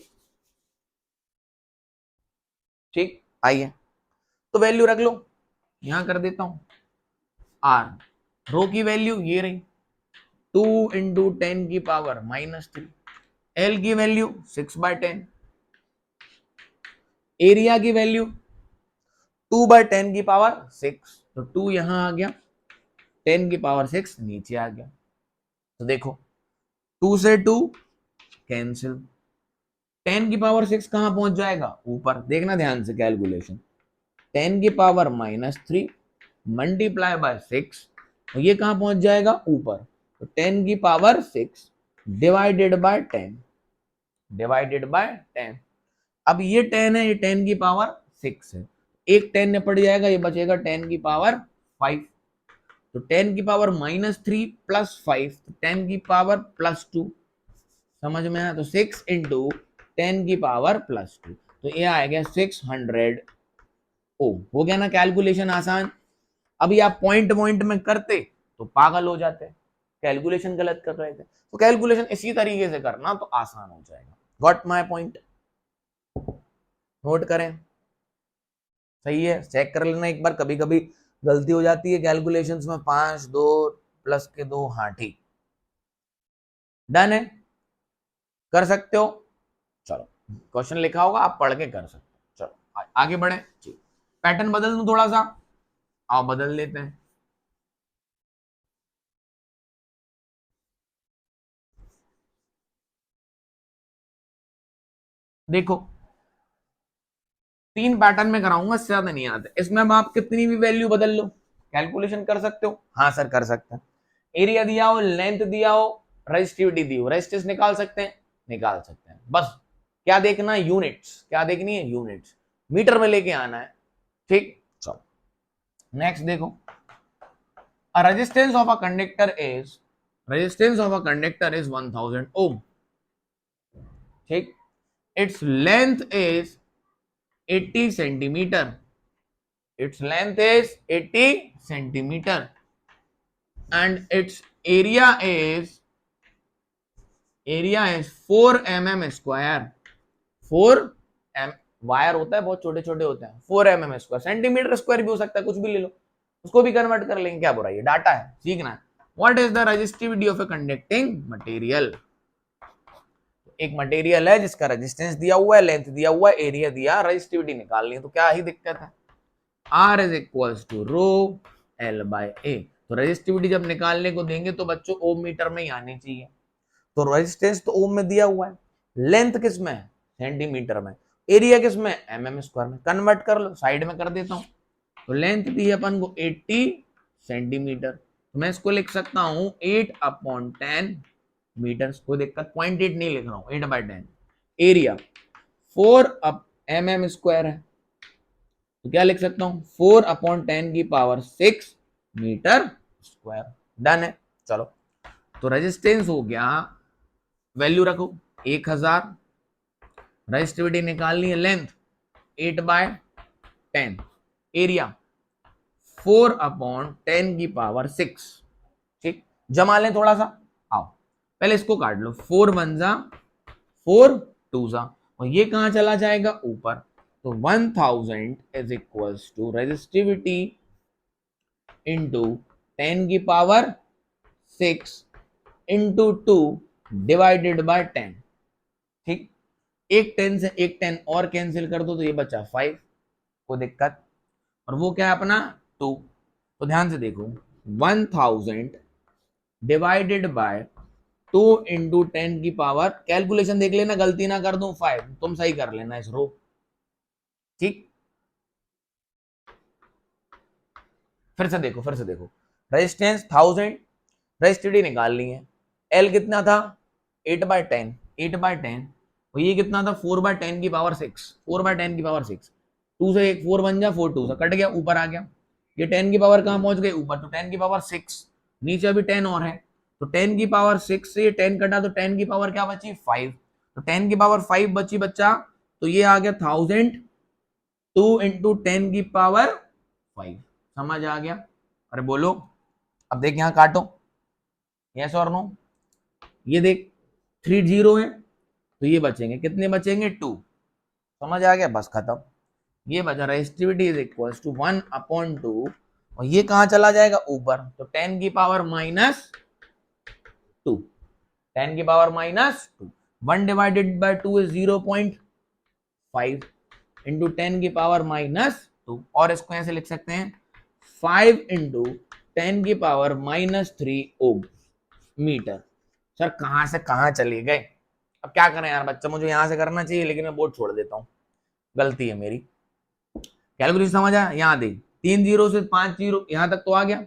ठीक. आइए तो वैल्यू रख लो, यहां कर देता हूं. आर रो की वैल्यू ये रही 2 × 10⁻³ एल की वैल्यू 6/10. एरिया की वैल्यू 2/10⁻6. तो 2 यहां आ गया, 10⁻6 नीचे आ गया. तो देखो 2 से 2 कैंसिल, 10 की पावर 6 कहां पहुंच जाएगा? ऊपर। देखना ध्यान से कैलकुलेशन, 10 की पावर -3 मल्टीप्लाई बाय 6, ये कहां पहुंच जाएगा? ऊपर। तो 10 की power 6 divided by 10, divided by 10। अब ये 10 है, ये 10 की पावर 6 है, एक 10 में पड़ जाएगा, ये बचेगा 10 की पावर 5। तो 10 की पावर -3 प्लस 5, तो 10 की पावर +2। समझ में आया? तो 6 इंटू 10 की पावर +2, तो ये आएगा 600 ओम। हो गया ना कैलकुलेशन आसान। अभी आप पॉइंट पॉइंट में करते तो पागल हो जाते, कैलकुलेशन गलत कर रहे थे। तो कैलकुलेशन इसी तरीके से करना तो आसान हो जाएगा। Got my point? नोट करें, सही है, चेक कर लेना एक बार, कभी कभी गलती हो जाती है कैलकुलेशंस में, 5 2 प्लस के 2, हाँ ठीक, डन है, कर सकते हो। चलो क्वेश्चन लिखा होगा, आप पढ़ के कर सकते हो। चलो आगे बढ़े, पैटर्न बदल दूं थोड़ा सा, आओ बदल लेते हैं। देखो 3 पैटर्न में कराऊंगा, इससे ज्यादा नहीं आते। इसमें अब आप कितनी भी वैल्यू बदल लो, कैलकुलेशन कर सकते हो। हाँ सर कर सकते हैं। एरिया दिया हो, लेंथ दिया हो, रेजिस्टिविटी दी हो, रेजिस्टेंस निकाल सकते हैं, निकाल सकते हैं। बस क्या देखना है? यूनिट्स। क्या देखनी है? यूनिट्स। मीटर में लेके आना है, ठीक। चलो नेक्स्ट देखो, a resistance of a conductor is, resistance of a conductor is 1000 ohm, ठीक। its length is 80 centimeter, its length is 80 centimeter and its area is 4 mm square, 4 m, wire होता है बहुत छोटे छोटे होते हैं, 4 mm स्क्वायर, सेंटीमीटर स्क्वायर भी हो सकता है, कुछ भी ले लो, उसको भी कन्वर्ट कर लेंगे, क्या बुरा है, डाटा है, सीखना है। What is the resistivity of a conducting material? एक मटेरियल है जिसका रेजिस्टेंस दिया हुआ है, लेंथ दिया हुआ है, एरिया दिया, रेजिस्टिविटी निकालनी है, तो क्या ही दिक्कत है? R is equals to rho L by A। तो रेजिस्टिविटी जब निकालने को देंगे तो बच्चों ओम मीटर में ही आनी चाहिए। तो रेजिस्टेंस तो ओम में दिया हुआ है, लेंथ किस में है? सेंटीमीटर में, एरिया किस में? mm स्क्वायर में। कन्वर्ट कर लो, साइड में कर देता हूं। तो लेंथ दी है अपन को 80 सेंटीमीटर, तो मैं इसको लिख सकता हूं 8/10 मीटर। कोई दिक्कत, 0.8 नहीं लिख रहा हूं, 8/10। एरिया 4 mm स्क्वायर है, तो क्या लिख सकता हूं? 4/10 की पावर 6 मीटर स्क्वायर। डन है। चलो तो रेजिस्टेंस हो गया, वैल्यू रखो 1000, रेजिस्टिविटी निकालनी है, लेंथ 8/10, एरिया 4/10 की पावर 6, ठीक। जमा लें थोड़ा सा, आओ पहले इसको काट लो, 4 1 जा 4 2 जा, और ये कहां चला जाएगा? ऊपर। तो 1000 is equals to resistivity into 10 की पावर 6 इंटू 2 डिवाइडेड बाय 10, ठीक। एक 10 से एक 10 और कैंसिल कर दो तो ये बचा 5, कोई दिक्कत। और वो क्या है अपना 2। तो ध्यान से देखो, 1000 डिवाइडेड बाय 2 इंटू 10 की पावर, कैलकुलेशन देख लेना गलती ना कर दूं, 5 तुम सही कर लेना इस रो, ठीक। फिर से देखो, फिर से देखो, रेजिस्टेंस 1000, रेजिस्टिविटी निकालनी है, एल कितना था? 8/10, 8/10, और ये कितना था? 4/10 की पावर 6, 4/10 की पावर 6, 2 से 1 4 1 जा 4 2 से कट गया, ऊपर आ गया। ये 10 की पावर कहां पहुंच गई? ऊपर। तो 10 की पावर 6, नीचे अभी 10 और है, तो 10 की पावर 6 से 10 कटा तो 10 की पावर क्या बची? 5। तो 10 की पावर 5 बची बच्चा, तो ये आ गया 1000, 2 इंटू 10 की पावर 5। समझ आ गया? अरे बोलो, अब देख यहां काटो, यस और नो। ये देख 3 0 है, तो ये बचेंगे कितने? बचेंगे 2। समझ आ गया? बस खत्म। ये बचा रेजिस्टिविटी इज इक्वल टू 1/2, और ये कहां चला जाएगा? ऊपर। तो 10 की पावर -2, 10 की power -2, 1 divided by 2 is 0.5 into 10 की पावर -2, और इसको ऐसे लिख सकते हैं 5 इंटू 10 की पावर -3 ओम मीटर। सर कहां से कहां चले गए, अब क्या करें यार बच्चा, मुझे यहां से करना चाहिए लेकिन मैं बोर्ड छोड़ देता हूँ, गलती है मेरी। कैलकुलेशन समझ आया, यहाँ देख 3 जीरो से 5 जीरो यहां तक तो आ गया,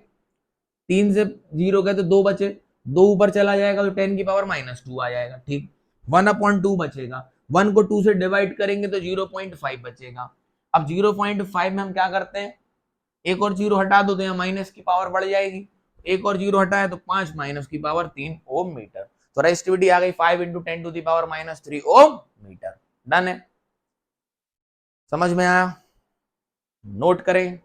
3 से जीरो गए तो 2 बचे, 2 ऊपर चला जाएगा तो 10 की पावर -2 आ जाएगा, ठीक। 1/2 बचेगा, 1 को 2 से डिवाइड करेंगे तो 0.5 बचेगा। अब 0.5 में हम क्या करते हैं, एक और जीरो हटा दो तो यहाँ माइनस की पावर बढ़ जाएगी, एक और जीरो हटाए तो 5 माइनस की पावर 3 ओम मीटर, तो रेजिस्टिविटी आ गई 5 इंटू 10⁻³ ओम मीटर। डन है, समझ में आया, नोट करें,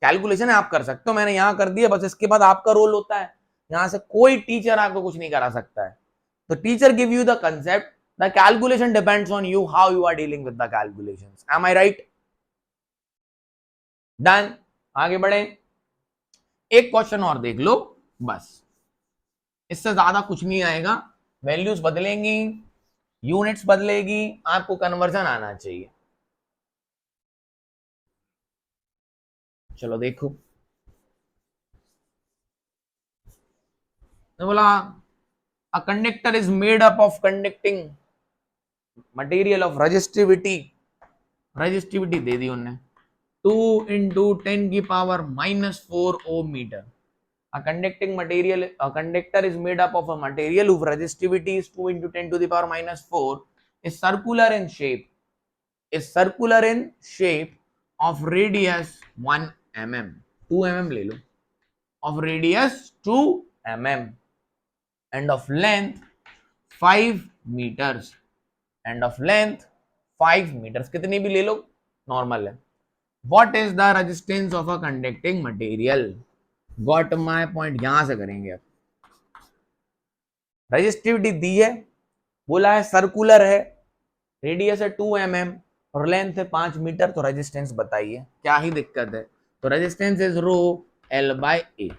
कैलकुलेशन है आप कर सकते हो, मैंने यहां कर दिया, बस इसके बाद आपका रोल होता है, यहां से कोई टीचर आपको कुछ नहीं करा सकता है। तो teacher give you the concept, the calculation depends on you, how you are dealing with the calculations. Am I right? Done, आगे बढ़े, एक क्वेश्चन और देख लो, बस इससे ज्यादा कुछ नहीं आएगा, वैल्यूज बदलेंगी, यूनिट्स बदलेगी, आपको कन्वर्जन आना चाहिए। चलो देखो, तो बोला a conductor is made up of conducting material of resistivity दे दी उन्होंने 2 into 10 की power -4 ohm meter. A conductor is made up of a material whose resistivity is 2 into 10 to the power -4, is circular in shape of radius 1 mm, 2 mm ले लो, of radius 2 mm and of length 5 meters, and of length 5 meters, कितनी भी ले लो normal है। What is the resistance of a conducting material? Got my point, यहां से करेंगे। अब resistivity दी है, बोला है सर्कुलर है, रेडियस है 2 mm और लेंथ है 5 मीटर, तो रेजिस्टेंस बताइए, क्या ही दिक्कत है। तो रेजिस्टेंस इज रो L/A,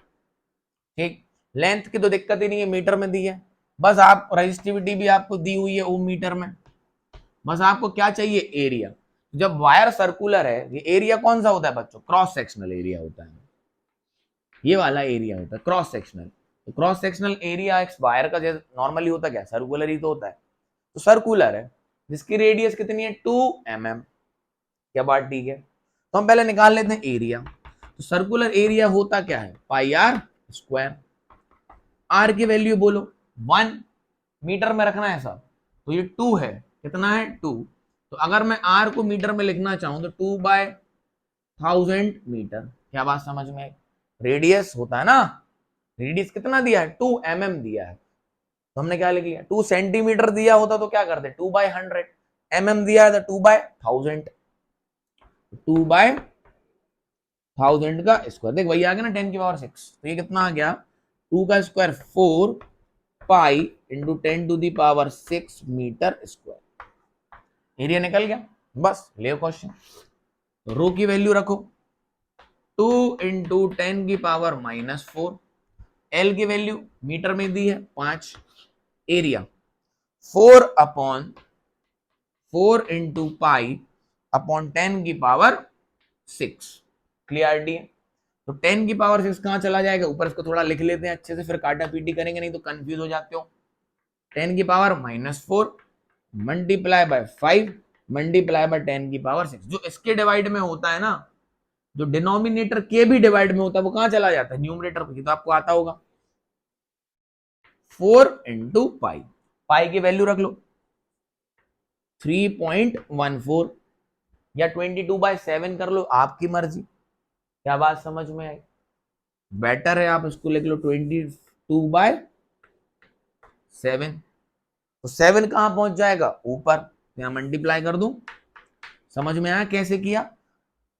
ठीक। लेंथ की तो दिक्कत ही नहीं है, मीटर में दी है, बस आप रेजिस्टिविटी भी आपको दी हुई है ओम मीटर में, बस आपको क्या चाहिए, एरिया। जब वायर सर्कुलर है, ये एरिया कौन सा होता है बच्चों, क्रॉस सेक्शनल एरिया होता है, ये वाला एरिया होता है क्रॉस सेक्शनल। तो क्रॉस सेक्शनल एरिया एक वायर का जैसे नॉर्मली होता है, क्या सर्कुलर ही तो होता है, तो सर्कुलर है जिसकी रेडियस कितनी है 2 mm, क्या बात ठीक है। तो हम पहले निकाल लेते हैं एरिया, तो सर्कुलर एरिया होता क्या है, पाई आर स्क्वायर। आर की वैल्यू बोलो 1, मीटर में रखना है सब, तो ये 2 है, कितना है 2, तो अगर मैं आर को मीटर में लिखना चाहूं तो 2/1000 मीटर, क्या बात समझ में आई। रेडियस होता है ना, रेडियस कितना दिया है 2 mm दिया है, तो हमने क्या लिख लिया, 2 सेंटीमीटर दिया होता तो क्या करते 2/100, mm दिया है तो 2/1000, 2/1000 का स्क्वायर, देख वही आ गया ना 10⁶, तो ये कितना आ गया 2 का square 4 pi into 10⁶ meter square, area निकल गया। बस ले क्वेश्चन, रो की वैल्यू रखो 2 इंटू 10⁻⁻4, एल की वैल्यू मीटर में दी है 5, area 4/4 into pi upon 10⁶, clarity है। तो 10⁶ कहां चला जाएगा ऊपर, इसको थोड़ा लिख लेते हैं अच्छे से, फिर काटा पीटी करेंगे नहीं तो कंफ्यूज हो जाते हो। 10⁻⁻4 मल्टीप्लाई बाय 5 मल्टीप्लाई बाय 10⁶, जो इसके डिवाइड में होता है ना, जो डिनोमिनेटर के भी डिवाइड में होता है वो कहां चला जाता है, न्यूमरेटर पे, तो आपको आता होगा 4 इंटू पाई, पाई की वैल्यू रख लो 3.14 या 22/7 कर लो, आपकी मर्जी, क्या बात समझ में आई। बेटर है आप इसको लिख लो 22/7, तो 7 कहां पहुंच जाएगा ऊपर, यहां मल्टीप्लाई कर दूं, समझ में आया कैसे किया,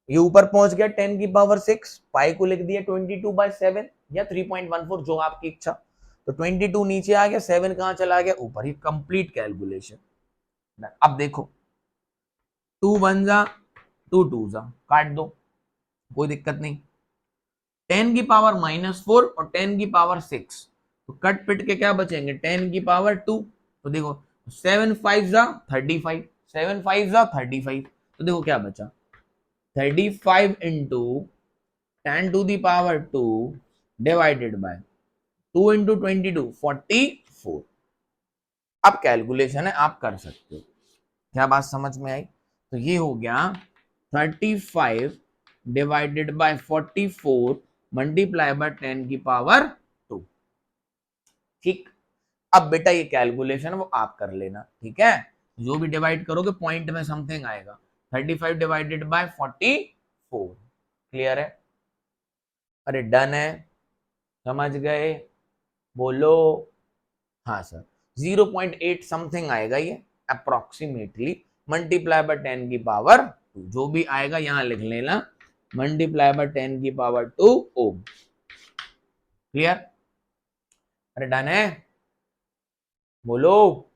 ये ऊपर पहुंच गया 10⁶, पाई को लिख दिया 22/7 या 3.14 जो आपकी इच्छा, तो 22 नीचे आ गया, 7 कहां चला गया ऊपर, ये कंप्लीट कैलकुलेशन। अब देखो 2 1 जा 2 2 जा, काट दो कोई दिक्कत नहीं, 10⁻⁻4 और 10⁻6, तो कट पिट के क्या बचेंगे 10⁻2, तो देखो 7 5 जा 35, 7 5 जा 35, तो देखो क्या बचा 35 इंटू 10⁻² डिवाइडेड बाय 2 इंटू 22 44, अब कैलकुलेशन है, आप कर सकते हो। क्या बात समझ में आई? तो ये हो गया 35 डिवाइडेड बाय 44 मल्टीप्लाई बाय 10 की पावर 2। ठीक, अब बेटा ये कैलकुलेशन वो आप कर लेना, ठीक है। जो भी डिवाइड करोगे पॉइंट में समथिंग आएगा। 35 डिवाइडेड बाय 44, क्लियर है? अरे डन है, समझ गए? बोलो। हाँ सर, 0.8 समथिंग आएगा ये अप्रोक्सीमेटली, मल्टीप्लाई बाय 10 की पावर 2, जो भी आएगा यहां लिख लेना, मल्टीप्लाई बाय 10 की पावर 2 ओम। क्लियर? अरे डन है, बोलो।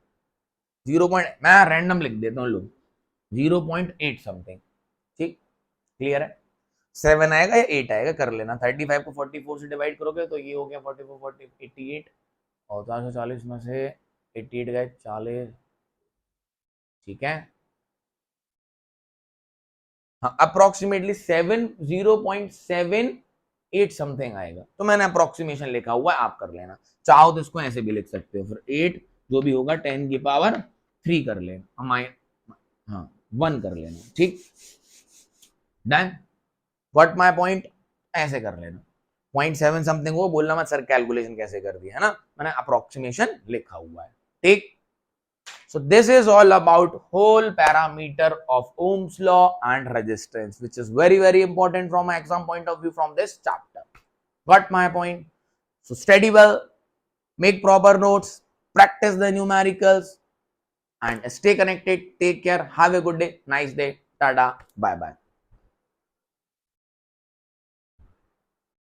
0. मैं रैंडम लिख देता हूँ, लो 0.8 समथिंग। ठीक, क्लियर है? 7 आएगा या 8 आएगा कर लेना। 35 को 44 से डिवाइड करोगे तो ये हो गया 44 40 88, और 440 में से 88 गए 40। ठीक है, हाँ अप्रोक्सीमेटली 0.78 समथिंग आएगा। तो मैंने अप्रोक्सीमेशन लिखा हुआ है, आप कर लेना। चाहो तो इसको ऐसे भी लिख सकते हो, फिर 8 जो भी होगा 10 की पावर 3 कर लेना, हाँ 1 कर लेना। ठीक, डन। What my point? ऐसे कर लेना। 0.7 समथिंग हो बोलना मत सर कैलकुलेशन कैसे कर दिया, है ना, मैंने अप्रोक्सीमेशन लिखा हुआ है। ठीक, so this is all about whole parameter of Ohm's law and resistance, which is very important from my exam point of view from this chapter. Got my point? So study well, make proper notes, practice the numericals, and stay connected. Take care, have a good day, nice day, tada, bye bye.